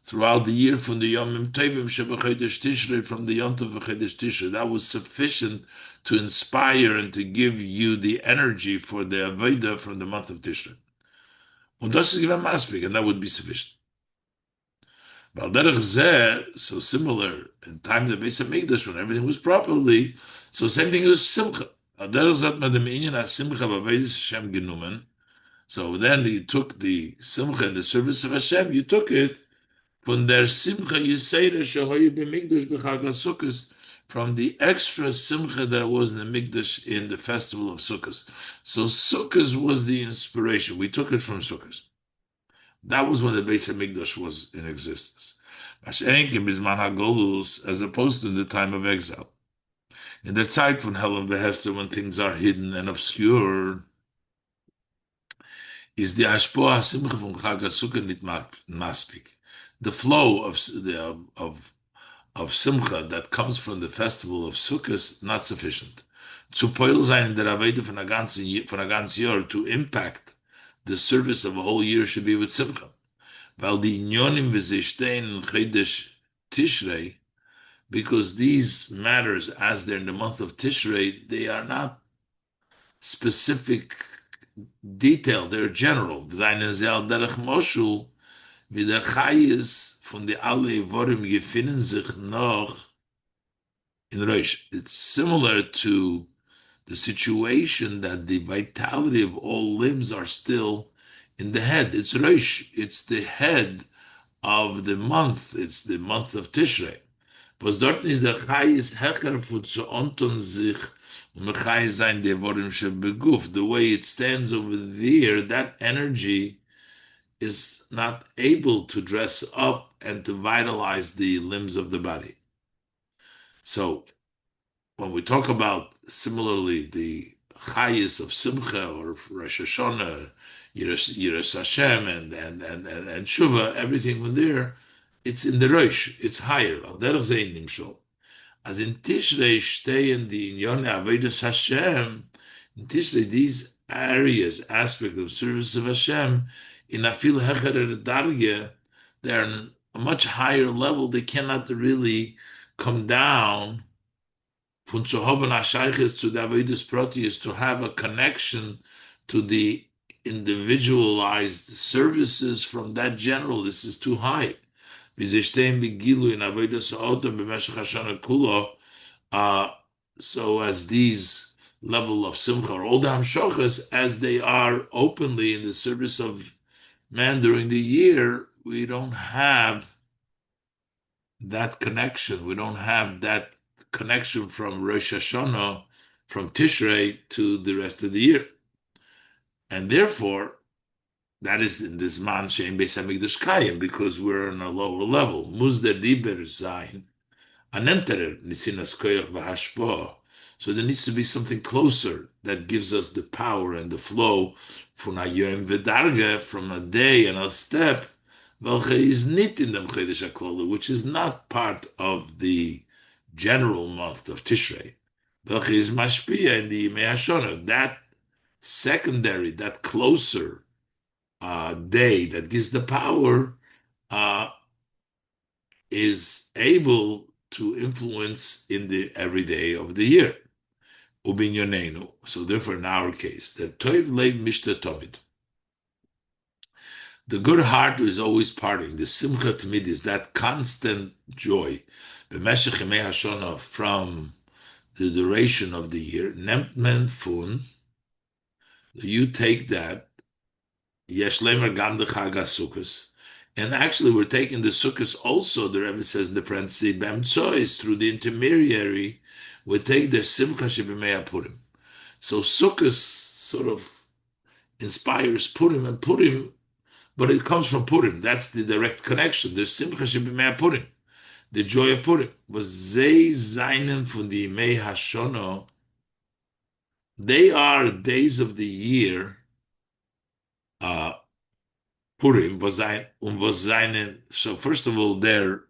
A: throughout the year from the Yomim Tovim shebechodesh Tishrei, from the Yom Tov v'chodesh Tishrei. That was sufficient to inspire and to give you the energy for the avodah from the month of Tishrei. Und das ist given maspik, and that would be sufficient. So similar in time of the Beis Hamikdash when everything was properly, so same thing as Simcha. So then you took the Simcha in the service of Hashem, you took it from their Simcha Yisera Shehoyu b'Mikdash b'Chag HaSukkos, from the extra Simcha that was in the Mikdash in the festival of Sukkot. So Sukkot was the inspiration. We took it from Sukkot. That was when the Beis Hamikdash was in existence. As opposed to in the time of exile. In the Zeit von Helen Behester, when things are hidden and obscure, is the Ashpoa Simcha from Chag HaSukkah nit maspik. The flow of Simcha that comes from the festival of Sukkot not sufficient. Zu poil sein in der Aveda von a ganzen Jahr to impact the service of a whole year should be with Simcha. Weil die Inyonim v'zishtein in Chedesh Tishrei, because these matters, as they're in the month of Tishrei, they are not specific detail, they're general. Seine Zeal derech Moshul, wie der Chayes von die alle Vorim gefinnen sich noch in Rosh. It's similar to the situation that the vitality of all limbs are still in the head. It's Rosh. It's the head of the month. It's the month of Tishrei. Was dort ist der Chayes hecher von zu Anton sich und Chayes sein der Vorim shebeguf. The way it stands over there, that energy is not able to dress up and to vitalize the limbs of the body. So when we talk about similarly the Chayis of Simcha or Rosh Hashanah, Yiras Hashem and Shuva, everything from there, it's in the Rosh, it's higher. Al derech zeh nimshol. As in Tishrei stehen die Inyone Avodas Hashem, in Tishrei these areas, aspect of service of Hashem, in Afil Hecher Darge, they're on a much higher level. They cannot really come down von zu haben a Sheiches to the Avodas Proti to have a connection to the individualized services from that general. This is too high. Wie sie stehen begilu in Avodas Ha'odom b'meshach Hashana Kulo, so as these level of Simcha or all the Hamshochas, as they are openly in the service of man during the year, we don't have that connection. We don't have that connection from Rosh Hashanah, from Tishrei to the rest of the year. And therefore, that is in this man Shein Beis Hamikdash Kayim, because we're on a lower level. Muzder Riber Zayin, Anenterer Nisinas Koyach V'Hashpoah. So there needs to be something closer that gives us the power and the flow from a Yom V'Darga, from a day and a step, welche is nit in dem Chodesh HaKloli, which is not part of the general month of Tishrei. Welche is Mashpia in the Yimei HaShonah. That secondary, that closer day that gives the power is able to influence in the everyday of the year. Ubinyonenu. So therefore, in our case, the Toiv Leiv Mishta Tomid. The good heart is always parting. The Simcha Tamid is that constant joy. B'meshech Yemei HaShonah, from the duration of the year. Nemt men fun. You take that. Yesh lemer gam de Chag HaSukkos. And actually, we're taking the Sukkos also, the Rebbe says in the parenthesis, B'emtsois, through the intermediary, we take the Simcha Shebimei Purim. So Sukkos sort of inspires Purim, and Purim, but it comes from Purim. That's the direct connection. There's Simcha Shebimei Purim, the joy of Purim. Was Zei Zainen von die Yimei HaShono. They are days of the year, Purim, was seinen, so first of all, they're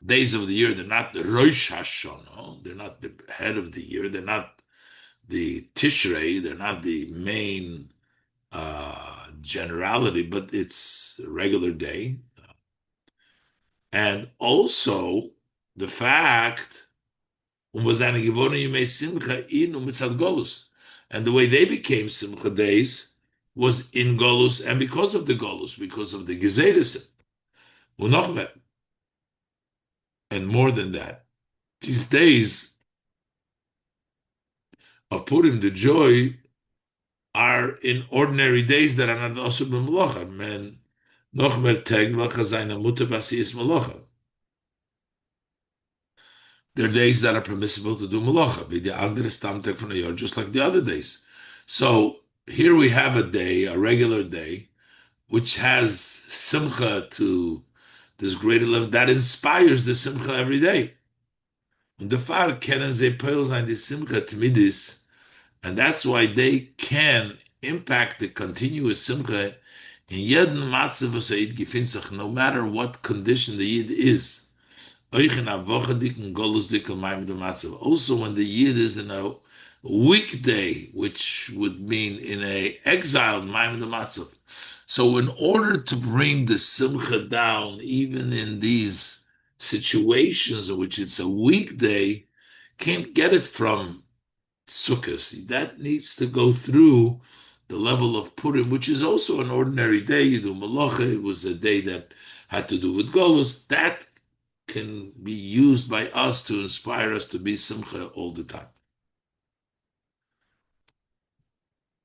A: days of the year, they're not the Rosh Hashanah, they're not the head of the year, they're not the Tishrei, they're not the main generality, but it's a regular day. And also the fact, and the way they became Simcha days was in Golus, and because of the Golus, because of the Gezeres. And more than that, these days of Purim, the joy, are in ordinary days that are not also b'melacha. Men noch mer teg v'chazayna muter b'asiyas melacha. There are days that are permissible to do melacha. The andere stamteg from the year, just like the other days. So here we have a day, a regular day, which has simcha to this greater level that inspires the simcha every day. And the far kennen ze peil sein the simcha tmidis, and that's why they can impact the continuous simcha in jeden matzav was Yid gefindt sich, no matter what condition the Yid is. Also, when the Yid is in a weekday, which would mean in a exiled Maimon Matzav. So, in order to bring the simcha down, even in these situations in which it's a weekday, can't get it from Sukkot. That needs to go through the level of Purim, which is also an ordinary day. You do Malacha. It was a day that had to do with Golus. That can be used by us to inspire us to be Simcha all the time.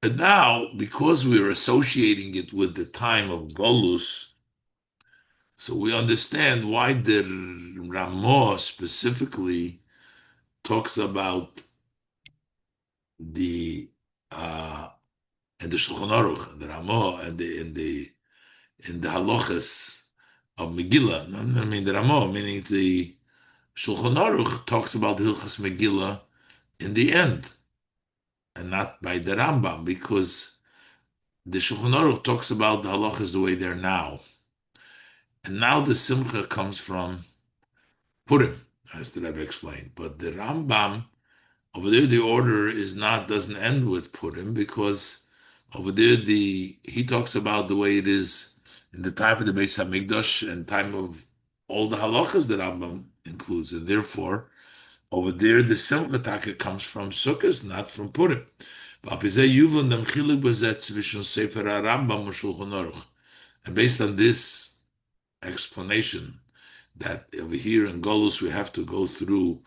A: And now, because we're associating it with the time of Golus, so we understand why the Ramah specifically talks about the and the Shulchan Aruch, and the Ramah, and the halachas of Megillah. I mean the Ramah, meaning the Shulchan Aruch talks about the Hilchas Megillah in the end, and not by the Rambam, because the Shulchan Aruch talks about the halachas the way they're now, and now the Simcha comes from Purim, as the Rebbe explained. But the Rambam over there, the order is not doesn't end with Purim, because over there he talks about the way it is in the time of the Beis Hamikdash and time of all the halachas that Rambam includes, and therefore over there the Simcha Taka comes from Sukkot, not from Purim. And based on this explanation, that over here in Golus we have to go through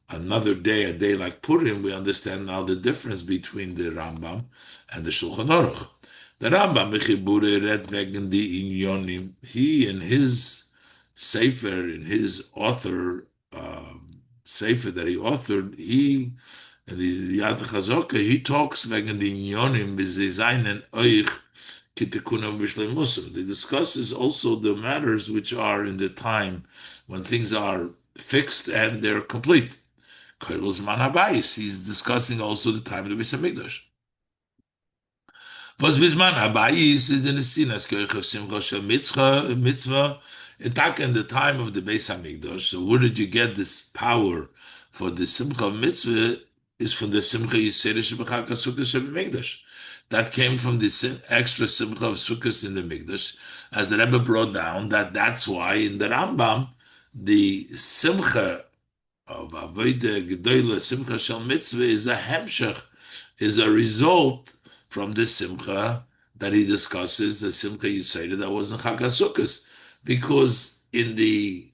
A: another day, a day like Purim, we understand now the difference between the Rambam and the Shulchan Aruch. The Rambam, he in his Sefer, in his author, Sefer that he authored, he and the Yad Chazoka, he talks wegen the Inyonim, bis sie seinen euch kitekunem b'shleimusum. He discusses also the matters which are in the time when things are fixed and they're complete. Koilus man habayis. He's discussing also the time of the Beis Hamikdash. Was bisman habayis is the nesinas koich of simcha shel mitzvah. Attack in the time of the Beis Hamikdash. So where did you get this power for the simcha of mitzvah? Is from the simcha yisera shebachag sukkah shel mikdash. That came from the extra simcha of sukkahs in the mikdash, as the Rebbe brought down. That's why in the Rambam the simcha of avodah gedola simcha shel mitzvah is a hemshech, is a result from the simcha that he discusses, the simcha yisera that was in Chag HaSukkos, because in the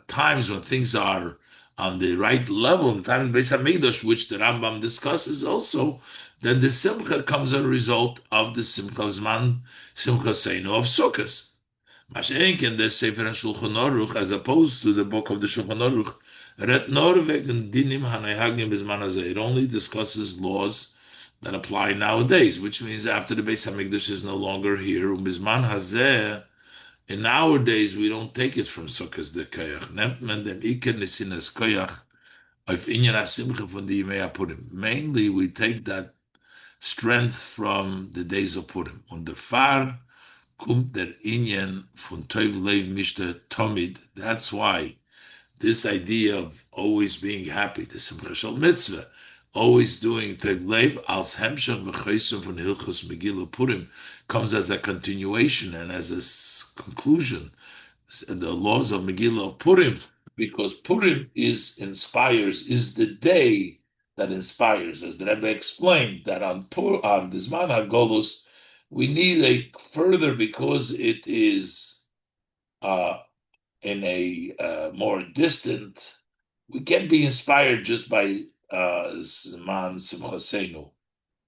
A: times when things are on the right level, in the time of Beis Hamikdash, which the Rambam discusses also, then the simcha comes as a result of the simcha zman, simcha seinu of Sukkos. Mashenk in the Sefer HaShulchan Aruch, as opposed to the book of the Shulchan Aruch, Ret Norveg and Dinim Hanayhagim Bizman Hazeh. It only discusses laws that apply nowadays, which means after the Beis Hamikdash is no longer here, Bizman Hazeh. In our days, we don't take it from Sukkot de Koyach. Nennt man dem Iker Nesinas Koyach auf Inyan HaSimcha von the Yimei HaPurim. Mainly, we take that strength from the days of Purim. Und der Far kommt der Inyan von Tov Lev Mishta Tomid. That's why this idea of always being happy, the Simcha Shel Mitzvah, always doing Tov Lev als Hemshach v'Chosem von Hilchos Megillah Purim, comes as a continuation and as a conclusion, the laws of Megillah of Purim, because Purim is the day that inspires. As the Rebbe explained, that on the Zman HaGolus, we need a further, because it is in a more distant, we can't be inspired just by Zman Simchasenu.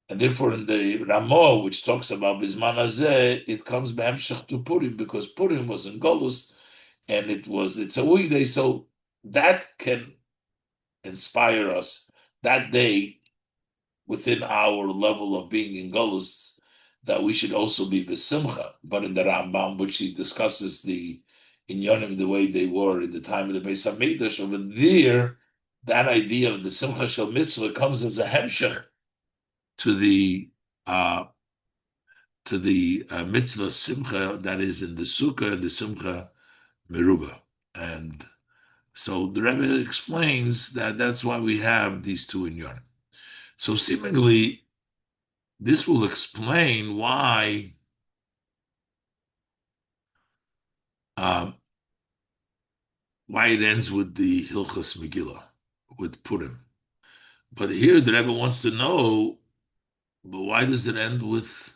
A: And therefore, in the Ramah, which talks about Bizman Hazeh, it comes b'hemshach to Purim, because Purim was in Golus, and it's a weekday, so that can inspire us that day within our level of being in Golus, that we should also be b'simcha. But in the Rambam, which he discusses the inyonim the way they were in the time of the Beis Hamikdash, over there, that idea of the simcha shel mitzvah comes as a hemshech to the to the mitzvah simcha that is in the sukkah and the simcha meruba. And so the Rebbe explains that that's why we have these two in Yom. So seemingly, this will explain um, why it ends with the Hilchas Megillah, with Purim. But here the Rebbe wants to know, but why does it end with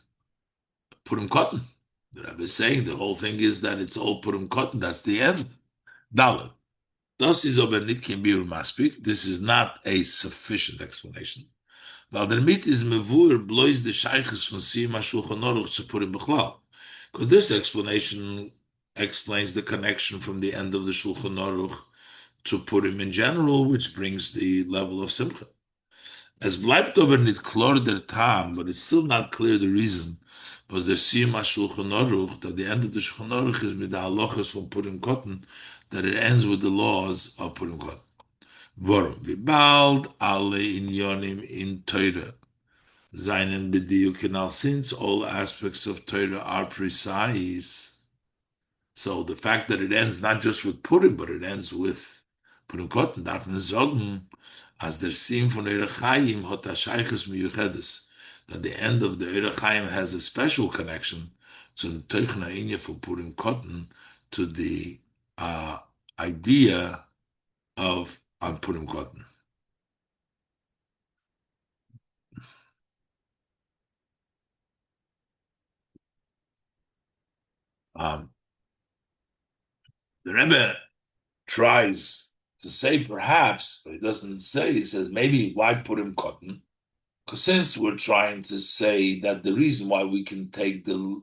A: Purim Katan? The Rebbe is saying the whole thing is that it's all Purim Katan. That's the end. Dalet. Das is aber nicht kein Biur Maspik. This is not a sufficient explanation. Weil der Mit is mevur blois de Sheiches von Siyam HaShulchan Aruch zu Purim Bechlal. Because this explanation explains the connection from the end of the Shulchan Aruch to Purim in general, which brings the level of Simcha. As bleibt aber nicht klar der Tam, but it's still not clear the reason, was der Siyam HaShulchan Aruch, that the end of the Shulchan Aruch is mit the halachas from Purim Katan, that it ends with the laws of Purim Katan. Warum? Wie bald alle Inyonim in Torah seinen Bediuken, since all aspects of Torah are precise. So the fact that it ends not just with Purim, but it ends with Purim Katan, darf man sagen, as der Sim von Eire Chaim hat a Sheiches Miyuchedes, that the end of the Eire Chaim has a special connection to the Teichna Inya for Purim Katan, to the idea of on Purim Katan. Um, the Rebbe tries to say perhaps, but he doesn't say, he says maybe why Purim Katan? Because since we're trying to say that the reason why we can take the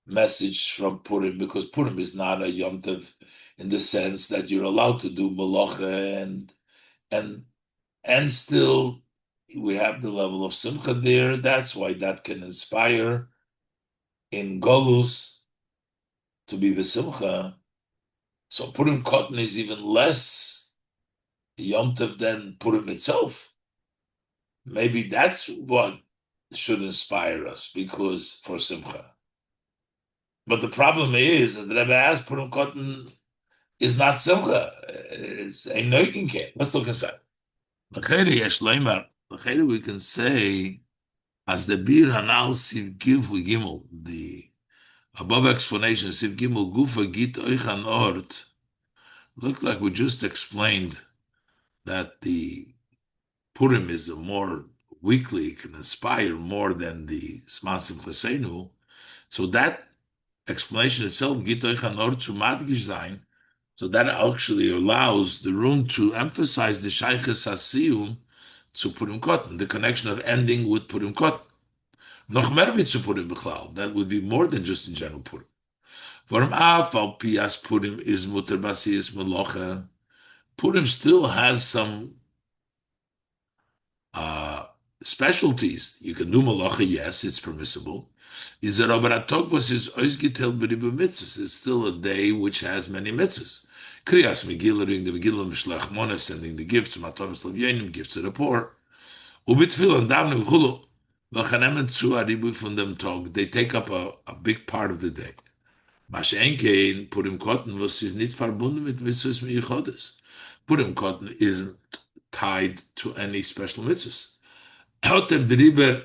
A: message from Purim, because Purim is not a Yom Tov in the sense that you're allowed to do malacha and and still we have the level of simcha there. That's why that can inspire in Golus to be the simcha. So Purim Katan is even less Yom Tov than Purim itself. Maybe that's what should inspire us because for simcha. But the problem is that the Rebbe asked Purim Katan is not simcha. It's a noikin ken. Let's look inside. L'cheri we can say as the bir hanal siv gimel, the above explanation siv gimel gufa git oich an ort, looked like we just explained that the Purim is a more weekly, can inspire more than the Smansim Chesenu. So that explanation itself, Gitoich Hanor zu Madgish sein, so that actually allows the room to emphasize the Shaykhis Hasiyum to Purim Katan, the connection of ending with Purim Katan. Noch mehr wie zu Purim Bechlal, that would be more than just in general Purim. Warum Afal Pias Purim is Mutter Basiyas Melocha. Purim still has some specialties. You can do malacha, yes, it's permissible. Is that Obaratokbos is oizgitel b'ribu mitzvahs? It's still a day which has many mitzvahs. Kriyas Megillah, reading the Megillah, Mishlach Mona, sending the gifts, Matoras Lavyenim, gifts to the poor. Ubitfil and Davnim Chulu, Vachanem Tzu Aribu from them talk. They take up a big part of the day. Mashenke Purim Katan was is nicht verbunden mit mitzvahs miyuchodes. Purim Katan isn't tied to any special mitzvahs. Hotem Driber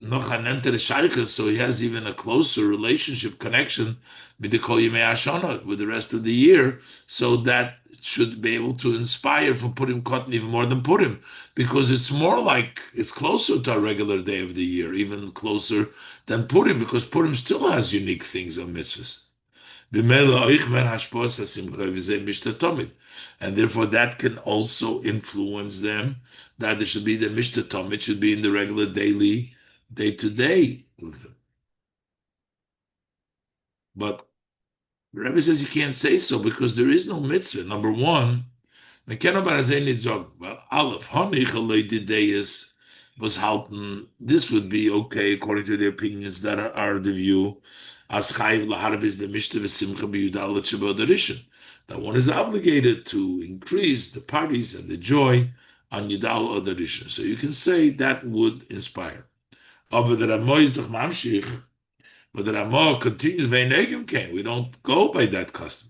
A: noch an enter Shaykhis, so he has even a closer relationship connection with the Kol Yimei Hashana, with the rest of the year, so that should be able to inspire for Purim Katan even more than Purim, because it's more like it's closer to a regular day of the year, even closer than Purim, because Purim still has unique things of mitzvahs. And therefore that can also influence them, that there should be the Mishta Tom, it should be in the regular daily, day-to-day with them. But the Rebbe says you can't say so because there is no mitzvah. Number one, well, Aleph, was halten, this would be okay according to the opinions that are the view as that one is obligated to increase the parties and the joy on Yudal or the Rishon. So you can say that would inspire. Aber der Ramo is doch mamshich. But the Ramo continues, Veinegim came. We don't go by that custom.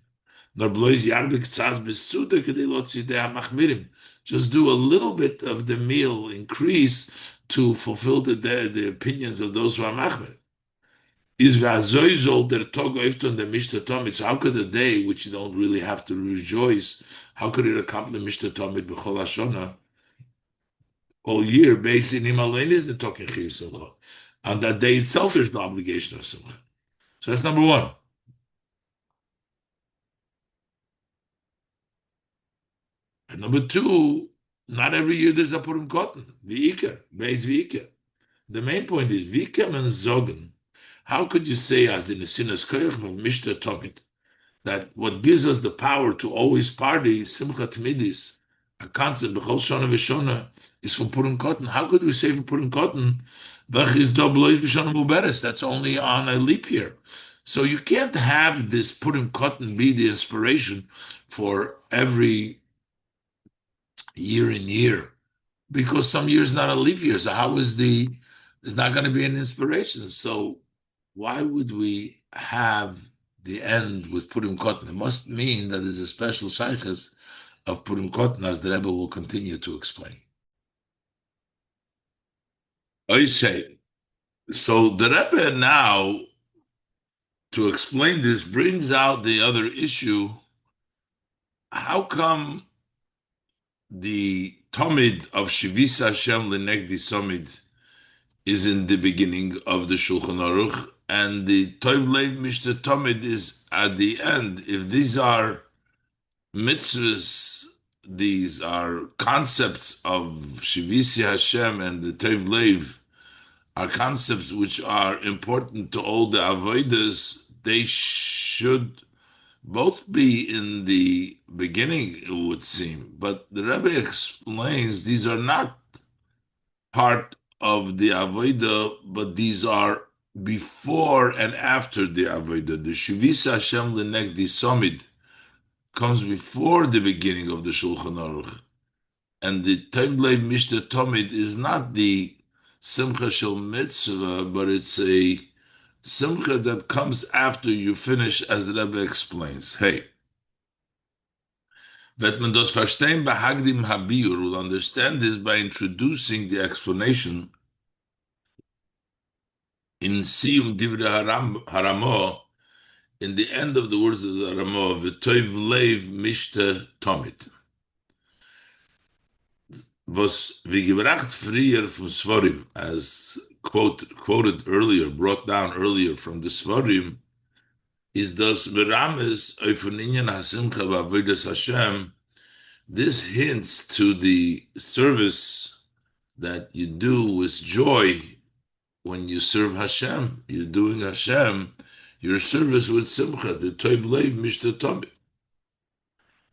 A: Nor blois yarbik tzaz besuda kedei lo tzidei machmirim. Just do a little bit of the meal increase to fulfill the opinions of those who are machmir. Is v'azoizol der tog oifton the mishta tomid. So how could a day which you don't really have to rejoice, how could it accomplish mishta tomid b'chol hashona all year? Based in Himalayan is the talking chiv simcha. On that day itself, there's no obligation of simcha. So that's number one. And number two, not every year there's a Purim Katan. V'ikar, Beis v'ikar. The main point is Vikam and Zogan. How could you say, as the Nesinas Koyach of Mishta Tomit, that what gives us the power to always party, Simcha Tmidis, a concept, B'chol Shona V'Shona, is from Purim Katan? How could we say from Purim Katan, B'ch is Doblois B'Shona Muberes? That's only on a leap year. So you can't have this Purim Katan be the inspiration for every year in year, because some years not a leap year. So how is there's not going to be an inspiration. So why would we have the end with Purim Katan? It must mean that there's a special Sichos of Purim Katan, as the Rebbe will continue to explain. I say, so the Rebbe now, to explain this, brings out the other issue. How come the Tomid of Shivis Hashem Lenegdi Somid is in the beginning of the Shulchan Aruch, and the Tov Leiv Mishta Tomid is at the end? If these are mitzvahs, these are concepts of Shivisi Hashem, and the Tov Leiv are concepts which are important to all the avodas, they should both be in the beginning, it would seem. But the Rebbe explains these are not part of the avodah, but these are before and after the avodah. The Shivis Hashem Lenegdi Somid comes before the beginning of the Shulchan Aruch, and the Tov Leiv Mishta Tomid is not the Simcha Shel Mitzvah, but it's a Simcha that comes after you finish, as the Rebbe explains. Hey, wird man das verstehen bei Hagdim Habir? We'll understand this by introducing the explanation in Siyum Divrei Haramo, in the end of the words of the Haramo, V'toiv Leiv Mishta Tomid. Was wie gebracht früher von Svarim, as quoted earlier, brought down earlier from the Svarim, is das Merames Eufoninyan Hasimcha V'avodas Hashem. This hints to the service that you do with joy when you serve Hashem. You're doing Hashem, your service with Simcha, the Tov Leiv Mishta Tomid.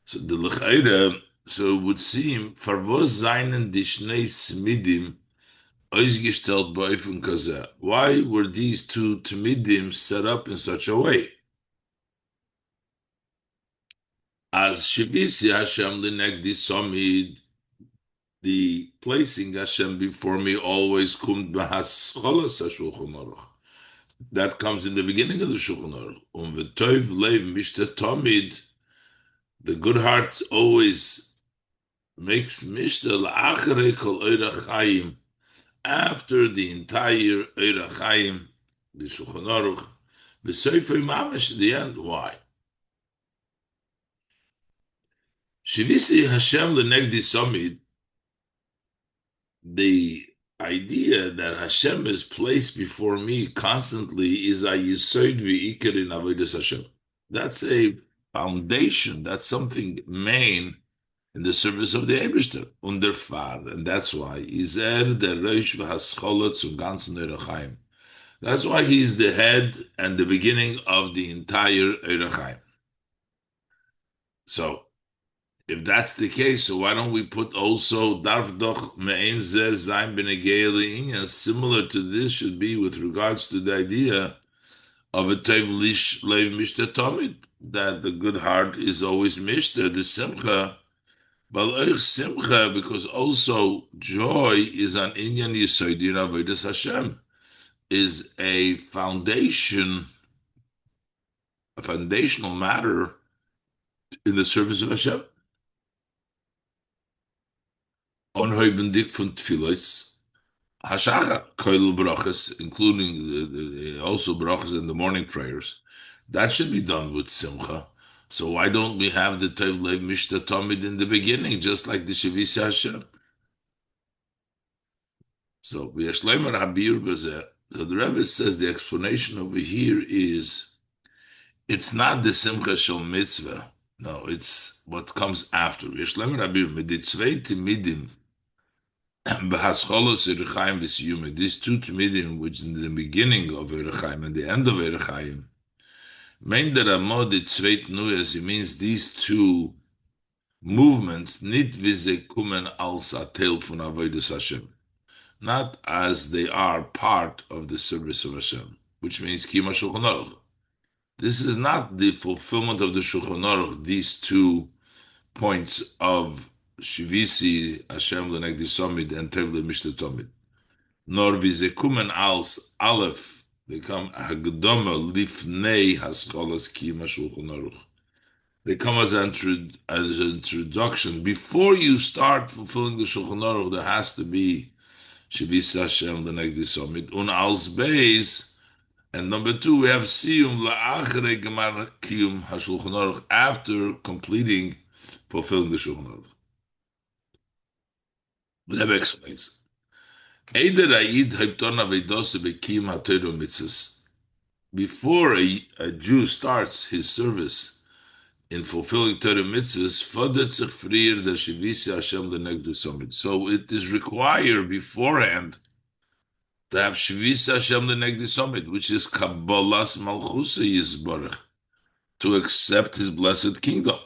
A: So the L'chaira, so it would seem, Farvos Zainen Dishnei Smidim Ausgestellt Ba'ifun Kazeh. Why were these two Tmidim set up in such a way? As Shivisi Hashem Linegdi Somid, the placing Hashem before me always comes Bahas Cholas HaShulchan Aruch. That comes in the beginning of the Shulchan Aruch. V'toiv Leiv Mishta Tomid, the good heart always makes Mishta L'acharei Kol Oira Chaim, after the entire Oira Chaim, the Shulchan Aruch, B'Seifei Mamash, the end. Why? Shivisi Hashem L'negdi Somid, the idea that Hashem is placed before me constantly is a Yisoid V'ikar in Avodas Hashem. That's a foundation, that's something main in the service of the Eibishter, under Far, and that's why Izer der Reish v'Hascholot zum ganzen Oira Chaim. That's why he's the head and the beginning of the entire Oira Chaim. So, if that's the case, so why don't we put also Darf doch me'en zer zayin b'negei le'inyan? Similar to this should be with regards to the idea of a Tov Leiv Mishta Tomid, that the good heart is always Mishta, the Simcha, but Simcha, because also joy is an inyan Yisoidi in Avodas Hashem. is a foundational matter in the service of Hashem. Onhoibendik von Tfilos, Hashachar, Koil Brachas, including also brachas in the morning prayers. That should be done with Simcha. So why don't we have the Tov Lev Mishta Tamid in the beginning, just like the Shavisa Hashem? So V'yashleimer Habir Bazeh. So the Rebbe says the explanation over here is it's not the Simcha Shel Mitzvah. No, it's what comes after. V'yashleimer Habir Meditzvei Timidim B'hascholos Erechaim V'siyume. These two Timidim, which in the beginning of Erechaim and the end of Erechaim, Mein der Amod the Tzveit Nuyas, it means these two movements, nit wie sie kommen als a Teil von Avodas Hashem. Not as they are part of the service of Hashem, which means Kima Shulchan Aruch. This is not the fulfillment of the Shulchan Aruch, these two points of Shivisi, Hashem Lenegdi Somid, and Tevle Mishta Tomid. Nor wie sie kommen als Aleph, they come Hagdoma Lifnei Hascholas Kima Shulchan Aruch. They come as an introduction. Before you start fulfilling the Shulchan Aruch, there has to be Shavisa Hashem Lenegdi Somid. Un als Beis. And number two, we have Siyum La'achrei Gemar Kiyum HaShulchan Aruch, after completing, fulfilling the Shulchan Aruch. The Rebbe explains. Eider Ayid Haipton Avedose Bekiyum HaTorah Mitzvahs. Before a Jew starts his service in fulfilling Torah Mitzvahs, Fodet sich frier der Shavisa Hashem Lenegdi Somid. So it is required beforehand to have Shavisa Hashem Lenegdi Somid, which is Kabbalas Malchusa Yisborach, to accept his blessed kingdom.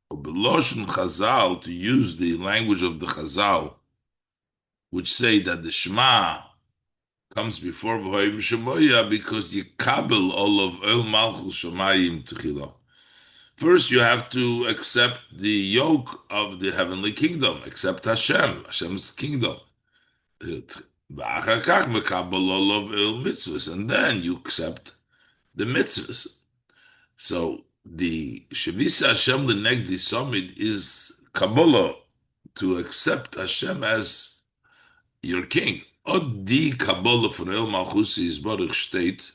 A: Beloshon Chazal, to use the language of the Chazal, which say that the Shema comes before V'hoyim Shemoya because you kabel all of El Malchus Shemayim Techila. First, you have to accept the yoke of the heavenly kingdom, accept Hashem's kingdom. And then you accept the mitzvahs. So the Shavisa Hashem Lenegdi Somid is Kabbalah, to accept Hashem as your king. Od di Kabbalah for El Malchusi is Baruch state,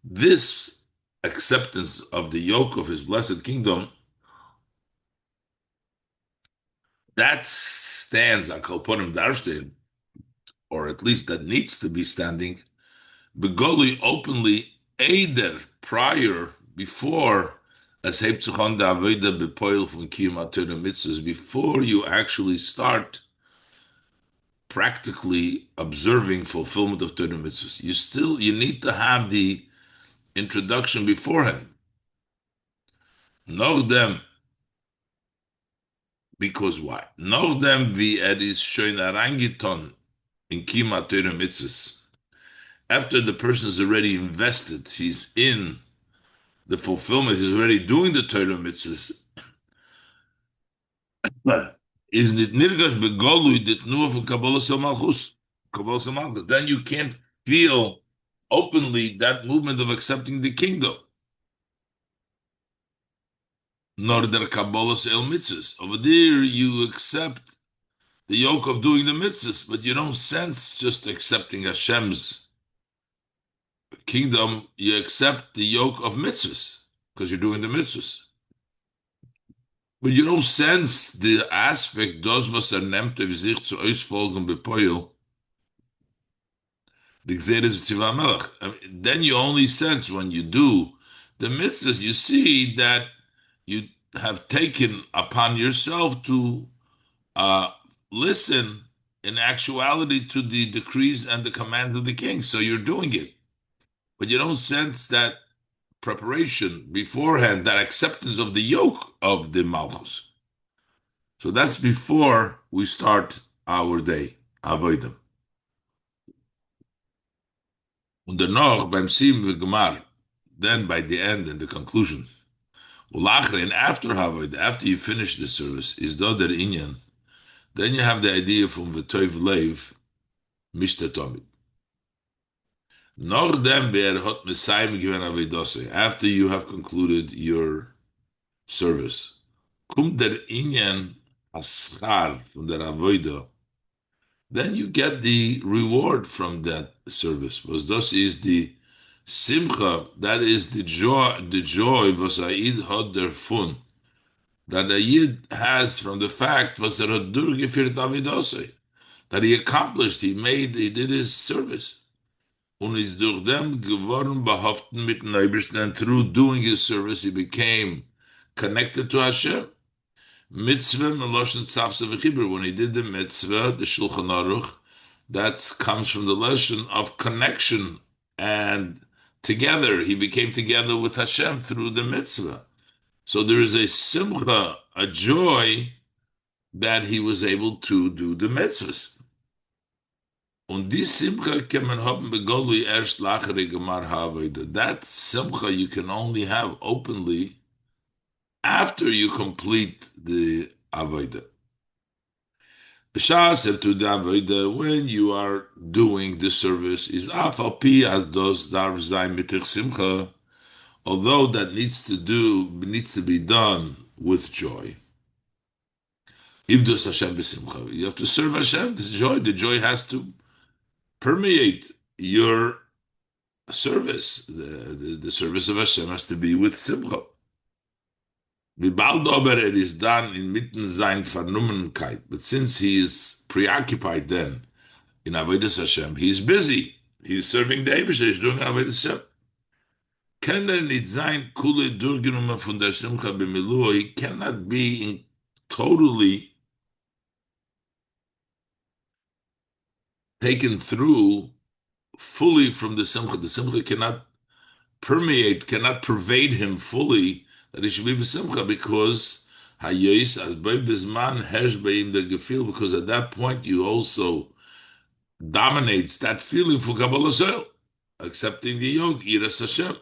A: this acceptance of the yoke of his blessed kingdom, that stands on Kalponim Darstein, or at least that needs to be standing, Begoli openly, Eider, prior, before, as Heibzuchon da Aveda bepoil from Kiyum HaTorah Mitzvahs, before you actually start practically observing fulfillment of Torah Mitzvahs. You need to have the introduction beforehand. Noch dem, because why? Noch dem wie is schon arangiton in Kiyum HaTorah Mitzvahs. After the person is already invested, he's in the fulfillment, he's already doing the Torah Mitzvahs. Is it nirgash begolui dit nur von Kabbalah Sel Malchus? Kabbalah Sel Malchus. Then you can't feel openly that movement of accepting the kingdom. Nor der Kabbalah Sel Mitzvahs. Over there, you accept the yoke of doing the mitzvahs, but you don't sense just accepting Hashem's kingdom. You accept the yoke of mitzvahs because you're doing the mitzvahs. But you don't sense the aspect, das was nimmt, sich zu ausfolgen bepoil, the Gzeres Tziva Melech. Then you only sense when you do the mitzvahs, you see that you have taken upon yourself to listen in actuality to the decrees and the commands of the king. So you're doing it. But you don't sense that preparation beforehand, that acceptance of the yoke of the Malchus. So that's before we start our day, Avodah. Und danach beim Sim v'Gemar, then by the end and the conclusion, Ulachre, and after Avodah, after you finish the service, is do der Inyan. Then you have the idea from V'Tov Lev Mishta Tomid. Noch dem wer hot Messiah given avidose. After you have concluded your service, kommt der Inyan Aschar from der Avoida, then you get the reward from that service. Was das is the Simcha, that is the joy was Aid had der fun, that a Yid has from the fact was er hat durchgeführt Avidose, that he accomplished, he did his service. Und ist durch dem geworden behaften mit dem Eibishter, and through doing his service, he became connected to Hashem. Mitzvah, Meloshen Tzavsa V'chibur, when he did the mitzvah, the Shulchan Aruch, that comes from the lesson of connection, and together, he became together with Hashem through the mitzvah. So there is a simcha, a joy, that he was able to do the mitzvahs. Und die Simcha kann man haben begolui erst lachere gemar ha'avoda. That Simcha you can only have openly after you complete the avoda. B'sha'aser to the avoda, when you are doing the service, is af al pi as dos darv zayin mitich simcha, although that needs to be done with joy. Ivdos Hashem b'simcha. You have to serve Hashem. This joy, the joy has to permeate your service. The service of Hashem has to be with simcha. It is done in mitten sein Vernummenkeit. But since he is preoccupied then in Avodas Hashem, he is busy. He is serving the Eibusher. He is doing Avodas Hashem. Kann nicht sein, kule durchgenommen von der Simcha b'miluah. He cannot be totally taken through fully from the Simcha. The Simcha cannot pervade him fully, that he should be b'simcha, because hayos as by bisman hersh beim der gefil, because at that point you also dominates that feeling for Kabbalah Soil, accepting the yog, Yiras Hashem.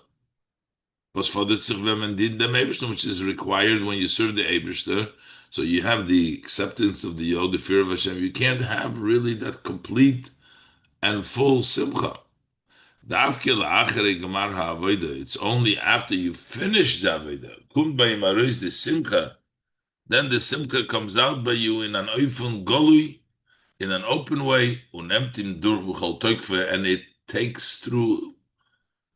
A: Was fordert sich, wenn man dient dem Eibishter, which is required when you serve the Eibishter. So you have the acceptance of the yog, the fear of Hashem. You can't have really that complete and full simcha. It's only after you finish the avodah, the simcha, then the simcha comes out by you in an open golui, in an open way, and it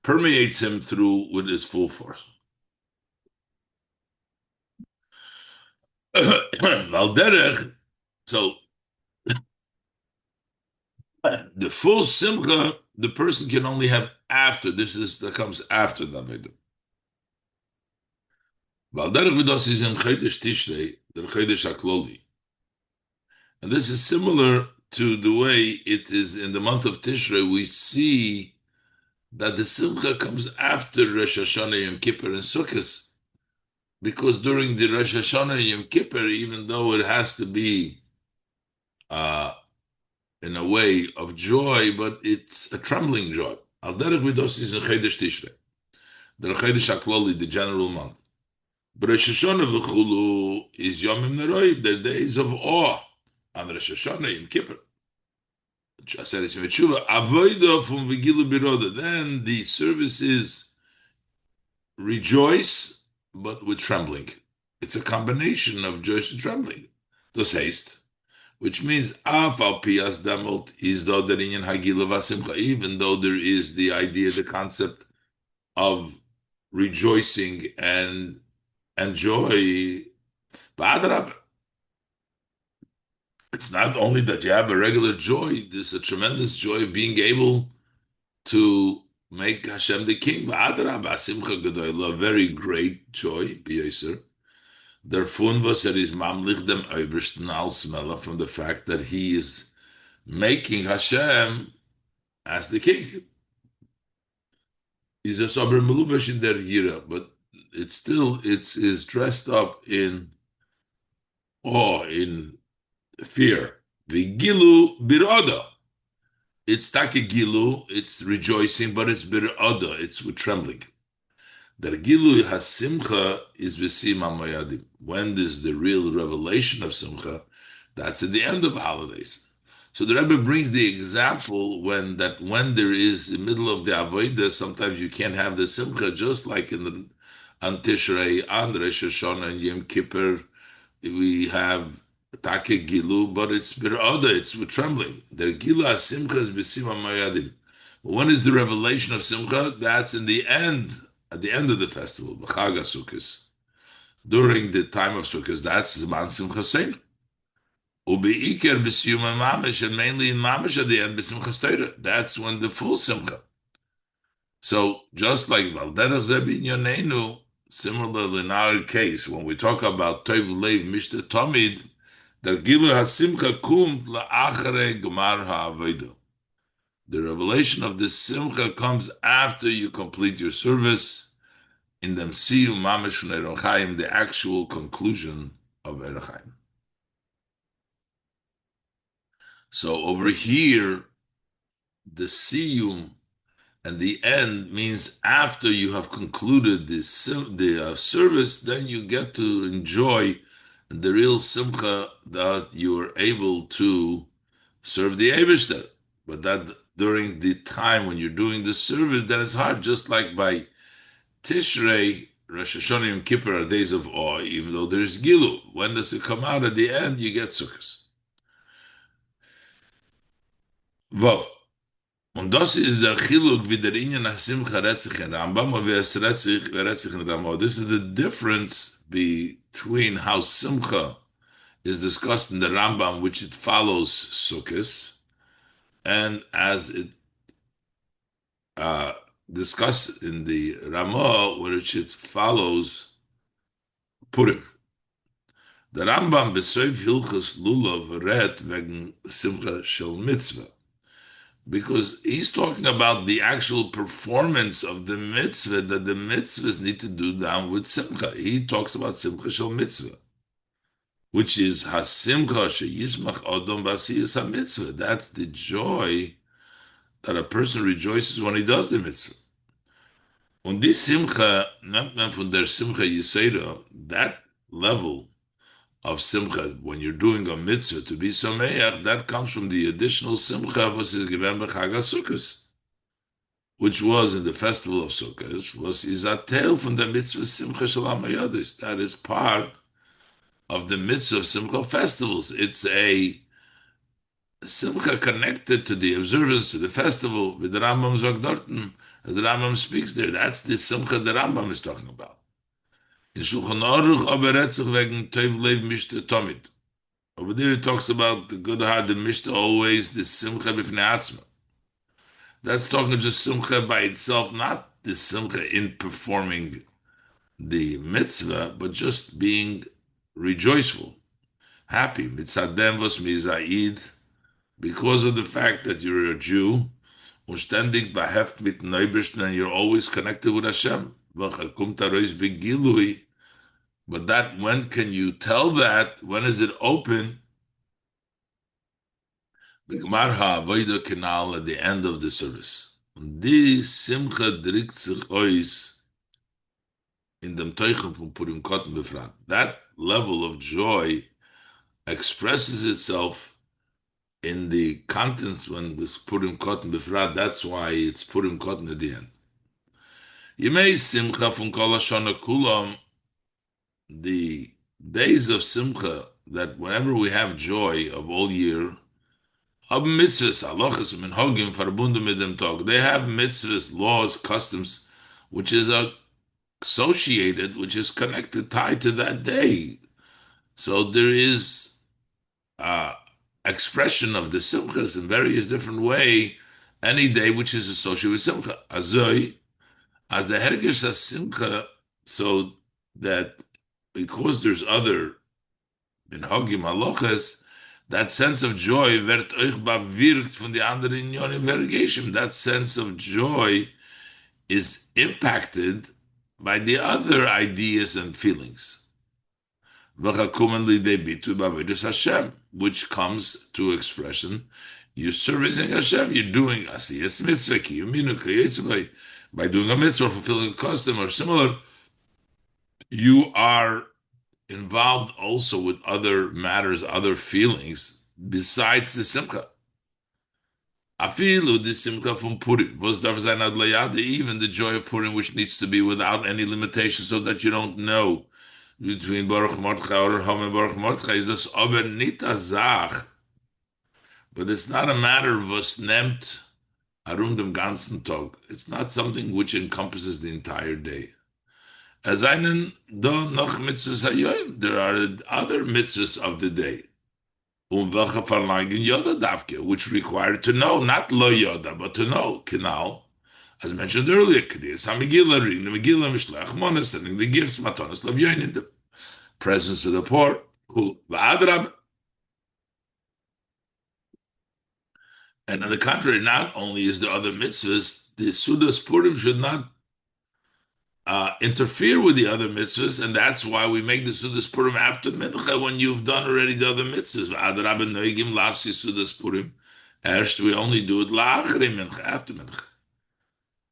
A: permeates him through with its full force. So the full simcha, the person can only have after. That comes after the avodah. Is in Chodesh Tishrei, the Chodesh HaKloli. And this is similar to the way it is in the month of Tishrei. We see that the Simcha comes after Rosh Hashanah, Yom Kippur, and Sukkot, because during the Rosh Hashanah, Yom Kippur, even though it has to be in a way of joy, but it's a trembling joy. Al derech vidos is in Chodesh Tishrei, the Chodesh HaKloli, the general month. But Rosh Hashanah v'chulu is Yomim Neroim, the days of awe, and Rosh Hashanah, Yom Kippur. Then the service is rejoice, but with trembling. It's a combination of joy and trembling. Das heißt, which means even though there is the idea, the concept of rejoicing and joy, it's not only that you have a regular joy, there's a tremendous joy of being able to make Hashem the king. A very great joy, Der fun was is mamlich dem Obersten als Mela, from the fact that he is making Hashem as the king. He's a sober melubash in der Gira, but it's is dressed up in awe, in fear. The gilu birada. It's take gilu, it's rejoicing, but it's birada, it's with trembling. The gilu has simcha is v'sim ha'moyadim. When is the real revelation of simcha? That's at the end of holidays. So the Rebbe brings the example when there is in the middle of the avodah, sometimes you can't have the simcha, just like in the on Tishrei, on Rosh Hashanah, and Yom Kippur, we have Take Gilu, but it's Bir'oda, it's with trembling. The Gilu Simcha is B'Sima Mayadim. When is the revelation of Simcha? That's in the end, at the end of the festival, B'Chag HaSukkos. During the time of Sukkot, that's Zman Simcha Seinu. Ubeikar b'siyum mamish, and mainly in mamish at the end b'simchas Torah. That's when the full simcha. So just like Valderach Zebin Yonenu, similarly in our case, when we talk about Tov Leiv Mishta Tomid, der Gilu HaSimcha kum la'achare Gemar HaAvodah. The revelation of this simcha comes after you complete your service in the Msiyu Mamish Nerochaim, the actual conclusion of Erochaim. So over here, the siyum and the end means after you have concluded the service, then you get to enjoy the real simcha that you are able to serve the Eibishter. But that during the time when you're doing the service, then it's hard. Just like by Tishrei, Rosh Hashanah, and Kippur are days of awe, even though there's Gilu. When does it come out? At the end, you get Sukkot. Vav. Und das ist der Chiluk wie der Inyan HaSimcha Retzich in Rambam und wie es Retzich in Rambam. This is the difference between how Simcha is discussed in the Rambam, which it follows Sukkot, and as it discussed in the Ramah, which it follows Purim. Der Rambam besoif Hilchas Lulav red wegen Simcha Shel Mitzvah, because he's talking about the actual performance of the mitzvah that the mitzvahs need to do down with simcha. He talks about simcha shel mitzvah, which is hasimcha sheyismach odom b'asiyas mitzvah. That's the joy that a person rejoices when he does the mitzvah. Und die simcha, nennt man von der simcha yisera, that level of simcha, when you're doing a mitzvah to be sameach, that comes from the additional simcha was given by Chag HaSukkos, which was in the festival of Sukkot, was is a tale from the mitzvah simcha shalom hayadis. That is part of the mitzvah of simcha festivals. It's a simcha connected to the observance, to the festival, with the Rambam Zogdorten, as the Rambam speaks there. That's the simcha the Rambam is talking about. In Shulchan Aruch aber Retzich wegen Tov Leiv Mishta Tomid. Over there it talks about the good-hearted Mishta, always the simcha b'fnei atzma. That's talking just simcha by itself, not the simcha in performing the mitzvah, but just being rejoiceful, happy. Mitzadem vos mizaid, because of the fact that you're a Jew, und ständig beheft mit Neibishten, and you're always connected with Hashem. V'chakum tarois begilui. But that, when can you tell that? When is it open? B'gmar ha'avodah kanal, at the end of the service. Und die Simcha drückt sich aus in dem Teuchen von Purim Katan befragt. That level of joy expresses itself in the contents when this Purim Katan befragt. That's why it's Purim Katan at the end. Yemei Simcha von Kol HaShana Kulam, the days of Simcha, that whenever we have joy of all year, haben mitzvahs, halachas, minhagim, verbunden mit dem Tag. They have mitzvahs, laws, customs, which is associated, which is connected, tied to that day. So there is expression of the simchas in various different way, any day which is associated with simcha. Azoi, as the hergish as simcha, so that because there's other minhagim halachas, that sense of joy wird euch bewirkt von die anderen Unionen Vergeshim. That sense of joy is impacted by the other ideas and feelings. Which comes to expression. You're servicing Hashem, you're doing asiyas mitzvah, by doing a mitzvah, fulfilling a custom or similar, you are involved also with other matters, other feelings, besides the simcha. Afilu the simcha from Purim. Was darf sein ad layade, even the joy of Purim, which needs to be without any limitation, so that you don't know between Baruch Mordechai or Ham and Baruch Mordechai, is das aber nicht a Sach, but it's not a matter of was nimmt arum dem ganzen Tag. It's not something which encompasses the entire day. As einen da noch mitzvahs hayoim, there are other mitzvahs of the day. Welche verlangen Yoda davke, which require to know, not lo Yoda, but to know. Kinal, as mentioned earlier, Kriyas HaMegillah, reading the Megillah, Mishlech Monas, sending the gifts, Matonas Lavyoin, the presence of the poor, V'adrab. And on the contrary, not only is there other mitzvahs, the Sudas Purim should not interfere with the other mitzvahs, and that's why we make the Sudas Purim after Mincha when you've done already the other mitzvahs. V'adrab and Noigim Lasi Sudas Purim. First, we only do it la'achri Mincha, after Mincha.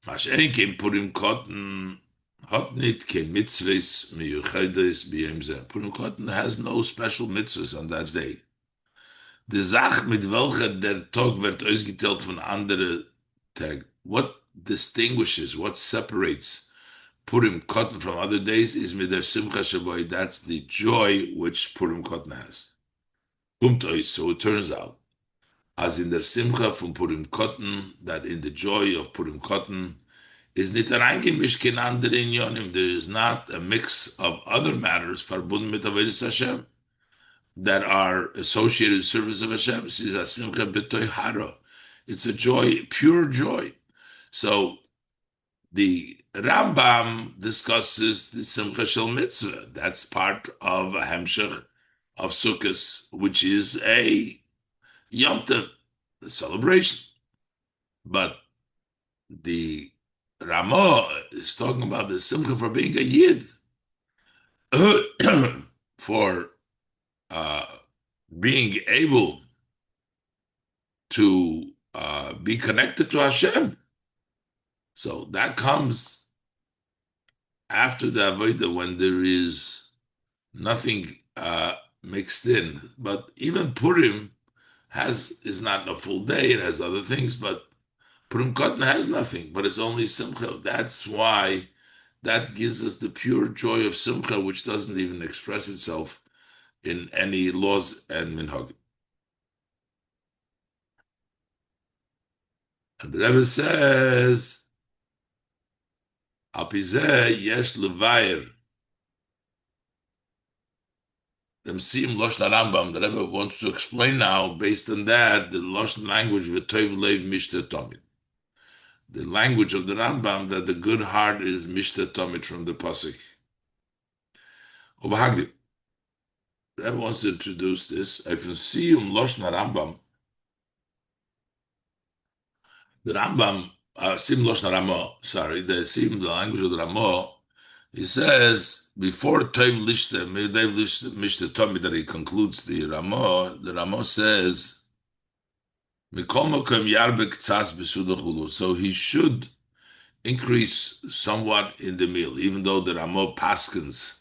A: Mashen came Purim Katan hot nit kein mitzvahs miyuchedes b'yem zeh. Purim Katan has no special mitzvahs on that day. Die Sach mit welcher der Tag wird ausgeteilt von anderen Tag. What distinguishes, what separates Purim Katan from other days is mit der Simcha Shaboy. That's the joy which Purim Katan has. So it turns out, as in der Simcha from Purim Katan, that in the joy of Purim Katan is nit reingemischt kein andere Inyonim. There is not a mix of other matters verbunden mit Avodas Hashem that are associated with service of Hashem. This is a simcha b'toy hara. It's a joy, pure joy. So the Rambam discusses the simcha shel mitzvah. That's part of a hemshech of Sukkot, which is a Yom Tov, the celebration. But the Ramah is talking about the simcha for being a yid, for being able to be connected to Hashem. So that comes after the Avodah when there is nothing mixed in. But even Purim is not a full day, it has other things, but Purim Katan has nothing, but it's only Simcha. That's why that gives us the pure joy of Simcha, which doesn't even express itself in any laws and minhag. And the Rebbe says, Al pizeh yesh levayer. Them sim Lashon Rambam. The Rebbe wants to explain now, based on that, the Lashon language v'toiv leiv mishta tomid. The language of the Rambam that the good heart is mishta tomid from the pasuk. Ubahagdim. The Rebbe wants to introduce this. If you see Lashon Rambam, the Rambam, sim Lashon Ramah, sorry, the language of the Ramah, he says, before Toiv Lishta, Mishta Tomid, that he concludes the Ramah says, so he should increase somewhat in the meal, even though the Ramah paskins,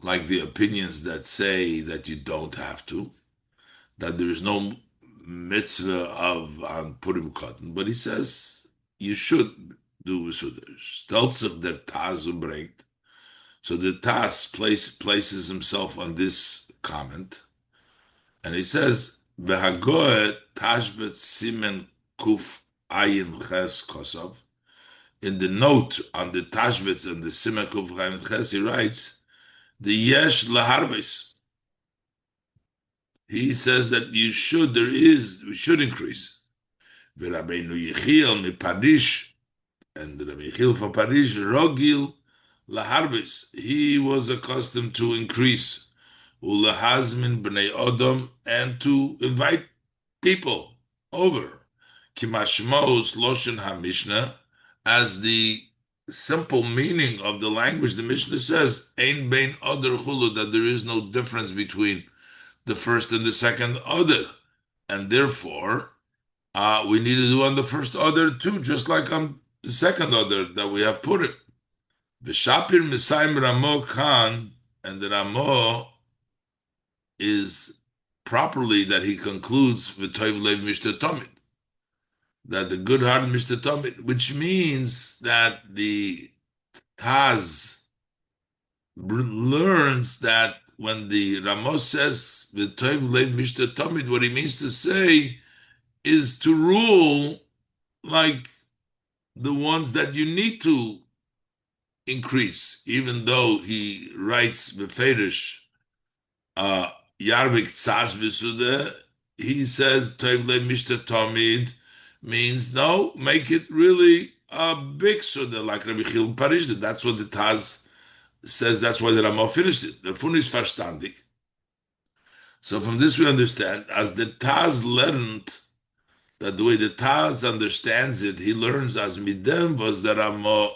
A: like the opinions that say that you don't have to, that there is no mitzvah of on Purim Katan, but he says you should do V'sudar. Stellt sich der Taz bringt. So the Taz places himself on this comment, and he says, "V'hagoet tashbet simen kuf ayin ches kosav." In the note on the tashbets and the simen kuf ayin ches, he writes, "The yesh laharbes." He says that we should increase. V'Rabbeinu Yechiel mi Parish, and Rabbi Yechiel from Parish, Rogil laharbes. He was accustomed to increase, ulahazmin b'nei odom, and to invite people over. Kimashmos loshen haMishnah, as the simple meaning of the language the Mishnah says, ein bein oder chulu, that there is no difference between the first and the second order, and therefore we need to do on the first order too, just like on the second order that we have put it. The Shapir Misaim Ramo Khan, and the Ramo is properly that he concludes with Toiv Lev Mishta Tomid. that the good heart Mr. Tomit, which means that the Taz learns that when the Ramos says the Toiv Lev Mr. Tomit, what he means to say is to rule like the ones that you need to increase, even though he writes Beferish Yarvik Tzas B'Suda, he says Toiv Lev Mr. Tomid means no, make it really a big Suda, like Rabbi Chaim Parish did. That's what the Taz says. That's why the Ramah finished it. The Fun is verstandig. So from this we understand, as the Taz learned, that the way the Taz understands it, he learns as Midem was the Ramah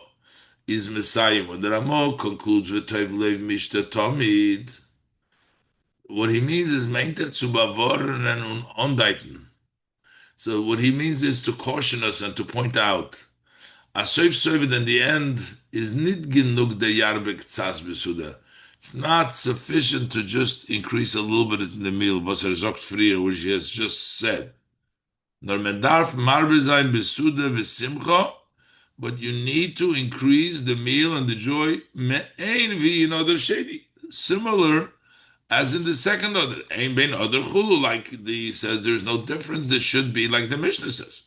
A: is Messiah. When the Ramah concludes with Toiv Lev Mr. Tomid, what he means is meinter zu bewahren und ondeiten. So what he means is to caution us and to point out. A soif soif in the end is nit genug der Yarbek Tzas Besuda. It's not sufficient to just increase a little bit in the meal, was sagt früher, which he has just said. Nor man darf marbe sein Besuda v'simcha, but you need to increase the meal and the joy me'ein vi in other shady. Similar as in the second order, ein bein other chulu, like the says there's no difference. There should be like the Mishnah says.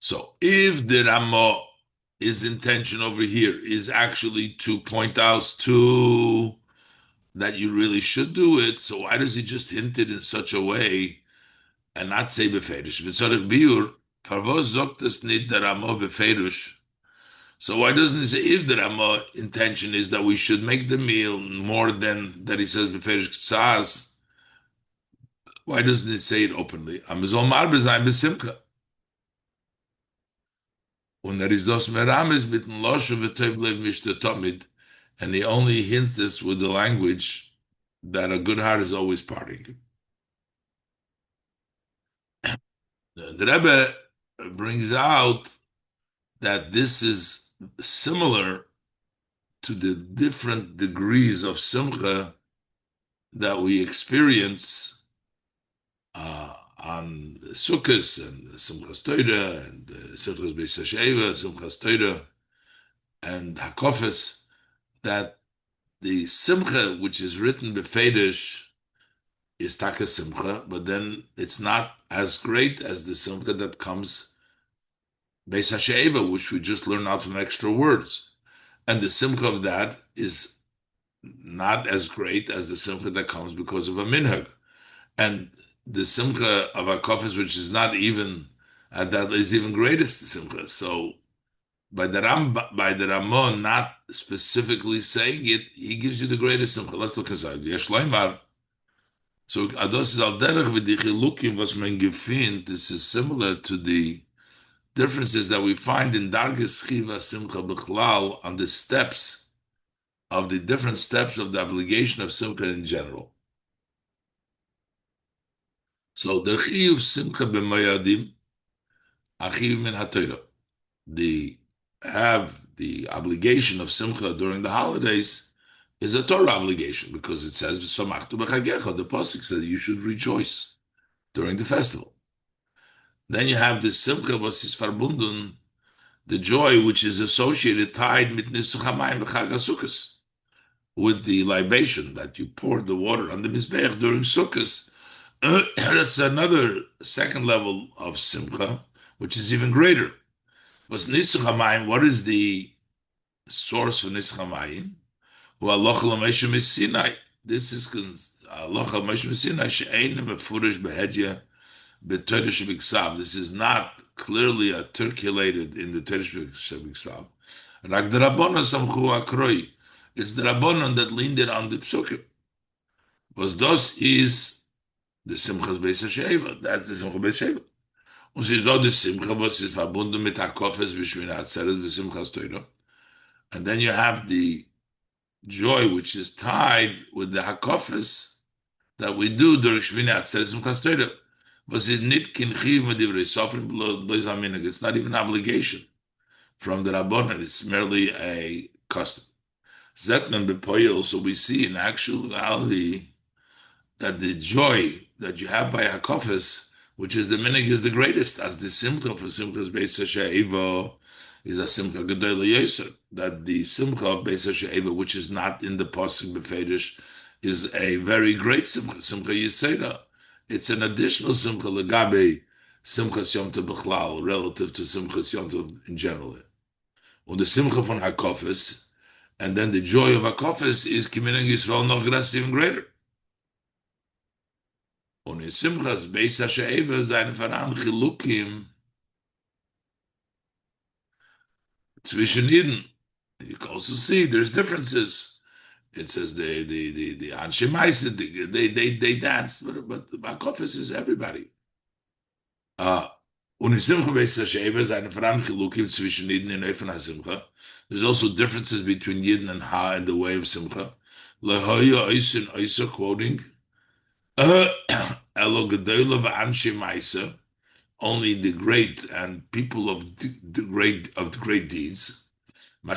A: So if the Ramah, his intention over here is actually to point out to that you really should do it, so why does he just hint it in such a way and not say beferish? V'tzorich biur, parvos zogt es nit der Ramah beferish. So why doesn't he say if the Ramah intention is that we should make the meal more than that he says beferish ksas? Why doesn't he say it openly? Amazon marbe sein besimcha. Und ist das Meramis mit dem Loshe v'tevlev mishte tomid, and he only hints this with the language that a good heart is always parting. The Rebbe brings out that this is similar to the different degrees of simcha that we experience on the Sichos and the Simchas Torah and the Sichos Beis Hasheva, Simchas Torah and Hakofes, that the Simcha, which is written befedish, is Taka Simcha, but then it's not as great as the Simcha that comes Beis Hasheva, which we just learned out from extra words. And the Simcha of that is not as great as the Simcha that comes because of a minhag. And the Simcha of Hakofes, which is not even, that is even greatest Simcha. So by the Ramon not specifically saying it, he gives you the greatest simcha. Let's look inside. So Ados is al derech v'dichilukim was men gefind. This is similar to the differences that we find in Darges Chiva Simcha B'chlal on the steps of the different steps of the obligation of Simcha in general. So the Chiv Simcha b'mayadim, achiv min haTorah. The have the obligation of Simcha during the holidays is a Torah obligation because it says "V'samachtu b'chagecha." The pasuk says you should rejoice during the festival. Then you have the Simcha was is verbunden, the joy which is associated, tied mit nisuch hamayim b'chag HaSukkos, with the libation that you poured the water on the mizbeach during Sukkos. That's another second level of Simcha, which is even greater. Was nisuch hamayim? What is the source for nisuch hamayim? This is this is not clearly articulated in the Torah Shebiksav. It's the Rabbanon that leaned it on the Psukim. Was das is the Simchas Beis Hasheva. That's the Simchas Beis Hasheva. Und sie ist dort die Simcha, was ist verbunden mit Hakofes, B'Shmina Atzeret, B'Simchas Torah. And then you have the joy which is tied with the Hakofes that we do during Shmini Atzeres Simchas Torah. Was is nit kinchiv medivrei sofrim lois aminig. It's not even an obligation from the Rabbanan. It's merely a custom. Zetman bepoyel. So we see in actuality that the joy that you have by Hakofes which is the minig is the greatest, as the simcha for simcha's Beis She'eva is a simcha gedola yoser. That the simcha of Beis She'eva, which is not in the pasuk befedish, is a very great simcha, simcha yisera. It's an additional simcha legabe simchas yom tov b'chlal relative to simchas yom tov in general. Und the simcha von hakofis, and then the joy of hakofis is kiminag Yisrael noch even greater. Und in Simchas Beis HaShe'eva seine voran Chilukim zwischen Eden. You can also see there's differences. It says the Anshe Maisa, they dance, but the Bakofis is everybody. Und in Simcha Beis HaShe'eva seine voran Chilukim zwischen Eden and Eifen HaSimcha. There's also differences between Yidden and Ha in the way of Simcha. Lehoya Oysin Oysa quoting Elo Gedola v'Anshe Maisa, only the great and people of the great deeds. The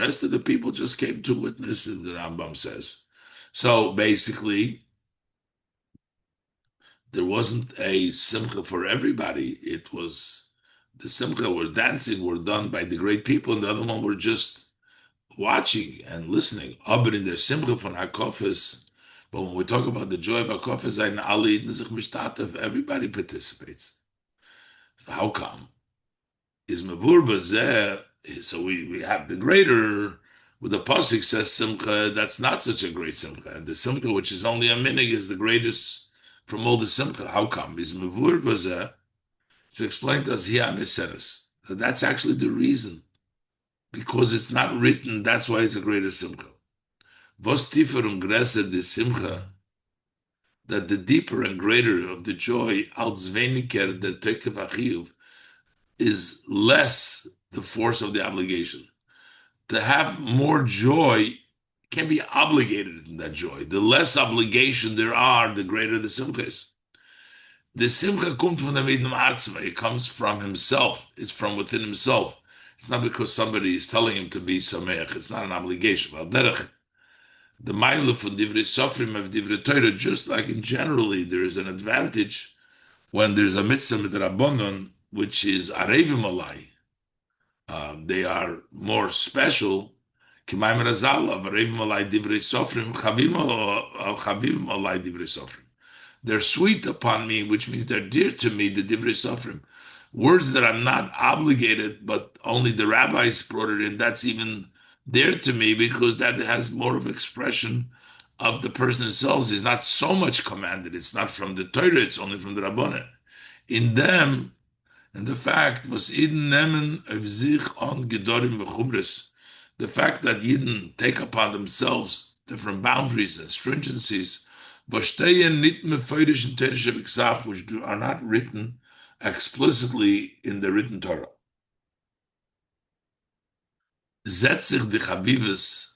A: rest of the people just came to witness, the Rambam says. So basically, there wasn't a simcha for everybody. It was the simcha were dancing were done by the great people, and the other one were just watching and listening. Aber in their simcha von Hakofis. But when we talk about the joy of Hakofis, everybody participates. So how come? Is mavur bazeh? So we have the greater. With the pasuk says simcha, that's not such a great simcha, and the simcha which is only a minig is the greatest from all the simcha. How come? Is mavur bazeh? It's explained as hiyanis seres. That's actually the reason, because it's not written. That's why it's a greater simcha. Vos tifer gresa de simcha, that the deeper and greater of the joy, als weniger der tekev achiyuv, is less the force of the obligation. To have more joy can be obligated in that joy. The less obligation there are, the greater the simcha is. The simcha comes from the Midnam Atzma. It comes from himself. It's from within himself. It's not because somebody is telling him to be sameach. It's not an obligation. The ma'ila from divrei sofrim of divrei Torah, just like in generally, there is an advantage when there's a mitzvah midrabanon, which is arevim alai. They are more special. Kimayim razala, arevim alai divrei sofrim, chavim alai divrei sofrim. They're sweet upon me, which means they're dear to me, the divrei sofrim. Words that I'm not obligated, but only the rabbis brought it in. That's even dear to me because that has more of expression of the person himself. He's not so much commanded. It's not from the Torah, it's only from the Rabbanan. In them, and the fact was Eden nemen of sich on gedorim v'chumres. The fact that Eden take upon themselves different boundaries and stringencies, which are not written explicitly in the written Torah. Zetzich de Chavivus,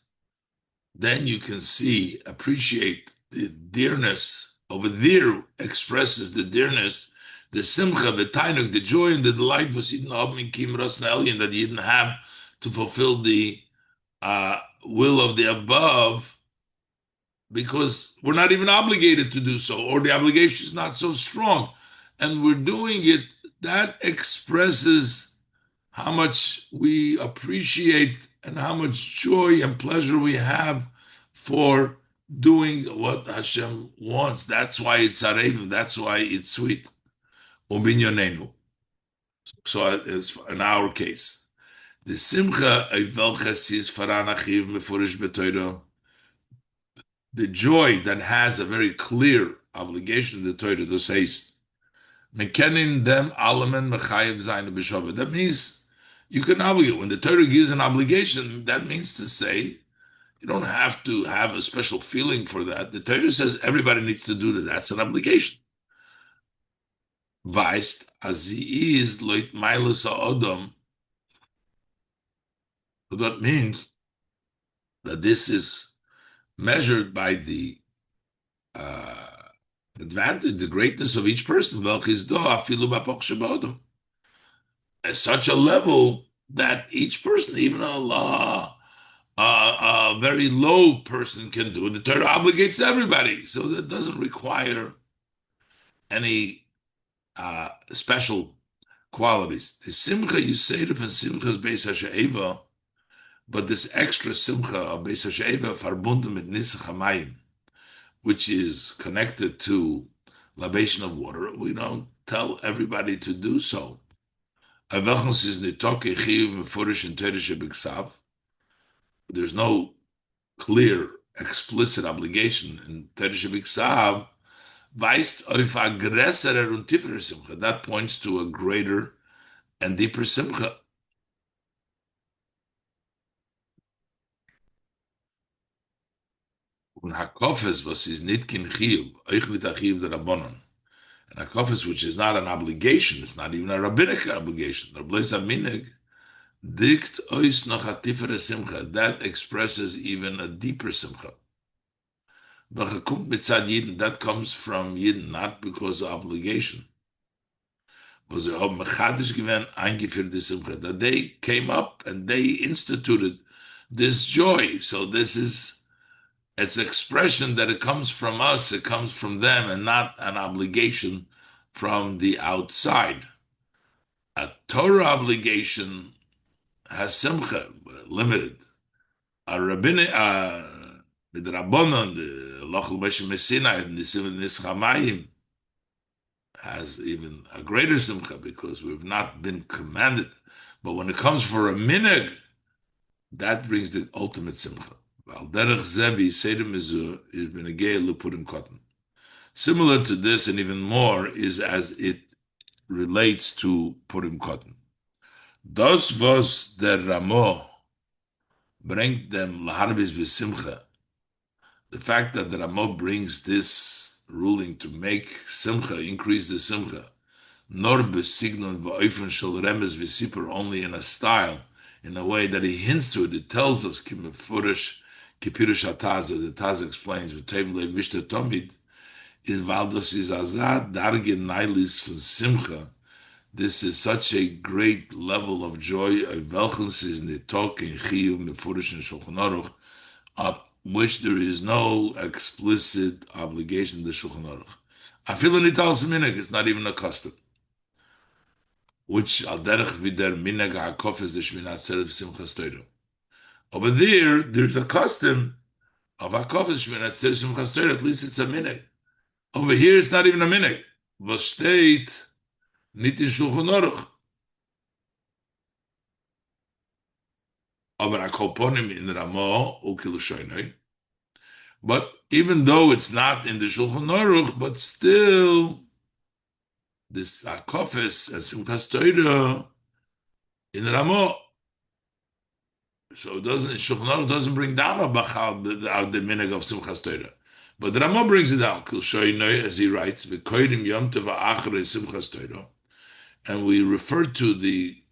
A: then you can see, appreciate the dearness. Over there expresses the dearness, the simcha, the tainuk, the joy and the delight was Eden Abmin Kim Rasnaelian that you didn't have to fulfill the will of the above, because we're not even obligated to do so, or the obligation is not so strong, and we're doing it. That expresses how much we appreciate and how much joy and pleasure we have for doing what Hashem wants. That's why it's arevim. That's why it's sweet. Ubinyonenu. So as in our case, the simcha welches is faran achiv mefurish b'Torah, the joy that has a very clear obligation to the Torah, thus haste. Mekenin them alamen mechayev zayin b'shavah. That means you can obligate. When the Torah gives an obligation, that means to say you don't have to have a special feeling for that. The Torah says everybody needs to do that. That's an obligation. Weist as he is loit milus ha'odom. So that means that this is measured by the advantage, the greatness of each person. At such a level that each person, even a very low person, can do it. The Torah obligates everybody, so that doesn't require any special qualities. The simcha you say to simcha is Beis HaShe'eva, but this extra simcha of Beis HaShe'eva verbunden mit Nisach HaMayim, which is connected to libation of water, we don't tell everybody to do so. There's no clear, explicit obligation in Teresh Biksav. Weist auf a größerer und tieferer Simcha. That points to a greater and deeper Simcha. Und Hakofes, was is nit kin chiyuv, euch mit a chiyuv der Rabbanon. And Hakofes, which is not an obligation, it's not even a rabbinic obligation. Der Bleis Aminig, dikt ois noch a tiefere Simcha. That expresses even a deeper Simcha. That comes from Yidden, not because of obligation. Was that they came up and they instituted this joy. So this is it's expression that it comes from us, it comes from them, and not an obligation from the outside. A Torah obligation has simcha, limited. A rabbinic, the Rabbanon, the Lochel Moshe Messina, and the Nischamayim has even a greater simcha because we've not been commanded. But when it comes for a minhag, that brings the ultimate simcha. Similar to this and even more is as it relates to Purim Katan. Das was der Ramo bringt dem laharbis b'simcha. The fact that the Ramo brings this ruling to make simcha, increase the simcha, nor besignon v'oifen shel remes v'sipur, only in a style, in a way that he hints to it. It tells us kimefurish kipirush ataza. The Taz explains v'tevle v'ishta tomid is valdos is azad darge nailis from simcha. This is such a great level of joy. Velchens is nitok in chiyuv mefurish and Shulchan Aruch, up which there is no explicit obligation in the Shulchan Aruch. I feel in Ital Minhag, it's not even a custom. Which al derech vider minhag ha'kof is the Shminat Tzedek Simchas Torah. Over there's a custom of ha'kof is Shminat Tzedek Simchas Torah. At least it's a minhag. Over here, it's not even a minhag. Was steht nit in Shulchan Aruch. Aber akoponim in Ramo ukilushoinoi. But even though it's not in the Shulchan Aruch, but still, this Akofes and Simchas Torah in Ramo. So it doesn't, Shulchan Aruch doesn't bring down a Bachal, the minhag of Simchas Torah. But the Ramo brings it down, Kilshoinoi, as he writes, V'koidim yom tov ha'achrei Simchas Torah. And we refer to the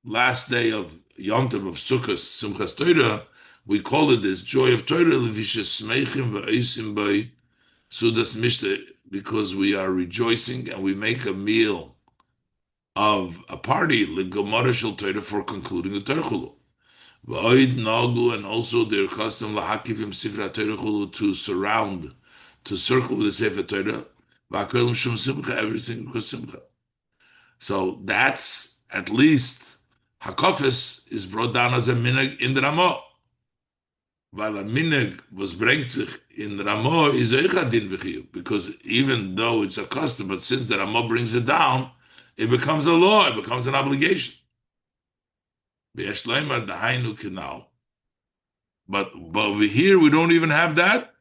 A: last day of Yom Tov of Sukkot, Simchas Torah. We call it this joy of Torah, because we are rejoicing and we make a meal of a party, Torah, for concluding the Torah Chulu. And also their custom to surround, to circle with the Sefer Torah, everything was Simcha. So that's at least Hakofes is brought down as a minhag in the Ramo. While a minhag was bringt sich in the Ramo is din v'chiyuv, because even though it's a custom, but since the Ramo brings it down, it becomes a law, it becomes an obligation. But over here we don't even have that.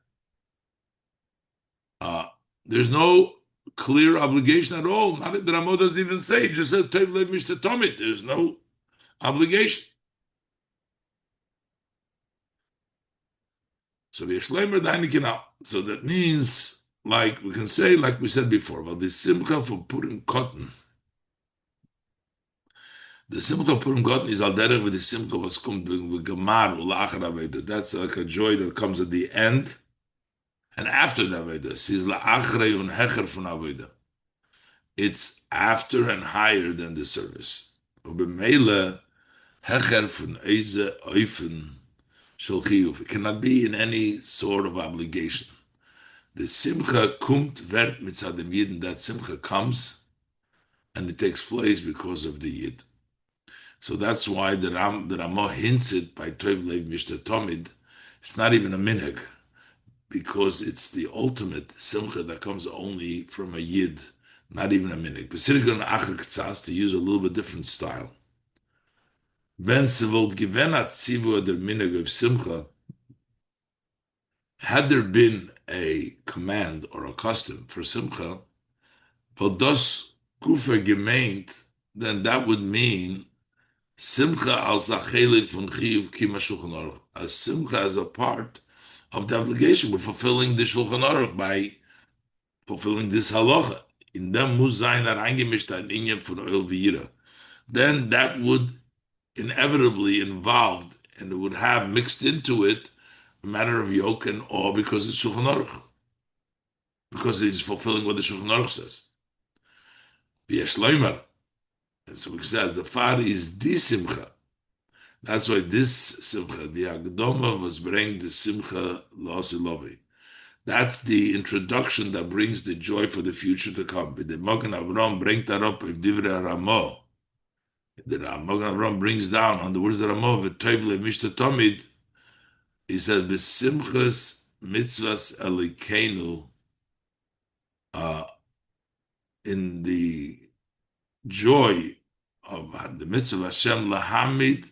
A: There's no clear obligation at all. Not the Ramo doesn't even say. It just says Tev Lev Mishta Tomit. There's no obligation. So so that means, like we can say, like we said before, well, the simcha for Purim Katan. The simcha of Purim Katan is al derech with the simcha was come with gemar ulachar aveda. That's like a joy that comes at the end and after the aveda. Says la'achrei un hecher from aveda. It's after and higher than the service. Ubemele hecher from eize oifen shel chiyuv. It cannot be in any sort of obligation. The Simcha kumt vert mitzad dem Yidden. That Simcha comes and it takes place because of the Yid. So that's why the Ramah hints it by Tov Lev Mishta Tomid. It's not even a minhag because it's the ultimate Simcha that comes only from a Yid, not even a minhag. B'sirgon achak to use a little bit different style. Wenn sie wollt gewen hat Zivu der minhag of Simcha, had there been a command or a custom for Simcha, but das Kufa gemeint, then that would mean Simcha als a chelik von Chiyuv Kima Shulchan Aruch. As Simcha as a part of the obligation. We're fulfilling the Shulchan Aruch by fulfilling this halacha. In dem muss sein reingemischt ein Inyan von Oil V'yira. Then that would inevitably involve, and it would have mixed into it, a matter of yoke and awe because it's Shulchan Aruch. Because it's fulfilling what the Shulchan Aruch says. V'yesh loimer. And so it says, the far is di Simcha. That's why this Simcha, the Agdoma, was bring the Simcha La'asilovi. That's the introduction that brings the joy for the future to come. The Magen Avram brings that up with Divrei Ramah. The Magen Avram brings down on the words of Ramah, V'toiv le'mishta tomid, he says, B'simchas mitzvahs elikenu, in the joy of the mitzvah of Hashem lahamid,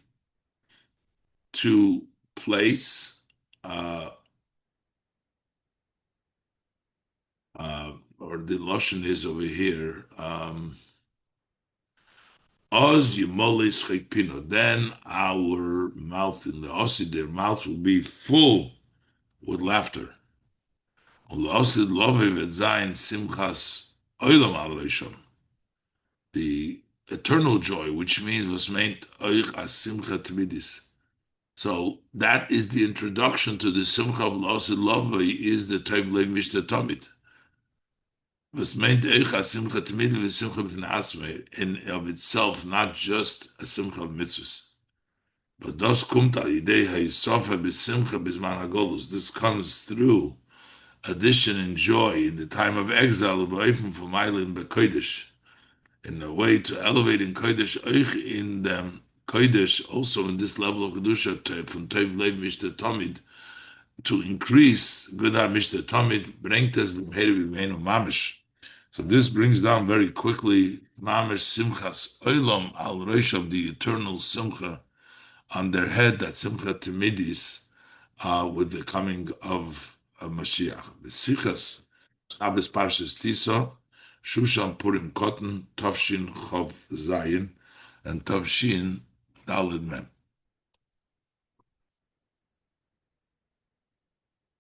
A: to place, or the Lashon is over here, Oz Yemolis Chekpino, then our mouth in the Osid, their mouth will be full with laughter. Osid Loviv et Zayin Simchas Oilam Al Rishon, the eternal joy, which means was meant Oich As Simcha Tmidis. So that is the introduction to the Simcha of Osid Loviv, is the Tov Lev Mishta Tomid. Was meant Oich As Simcha Tmidis with Simcha B'fnei Asmei, in of itself, not just a Simcha of mitzvahs. But das kommt al idei ha'yisofa b'simcha b'zman ha'golus. This comes through addition and joy in the time of exile, b'oifim from Eilim b'kodesh, in a way to elevate in kodesh, oich in them kodesh, also in this level of kedusha from Tov Lev Mishta Tomid, to increase good Mishta Tomid, bringt es b'mheri b'meinu mamish. So this brings down very quickly mamish simchas oilam al rosh of the eternal simcha on their head, that Simcha Timidis, with the coming of Mashiach. The Sichos, Shabbos Parshas Tiso, Shushan Purim Katan, Tavshin Chov Zayin, and Tavshin Daled Mem.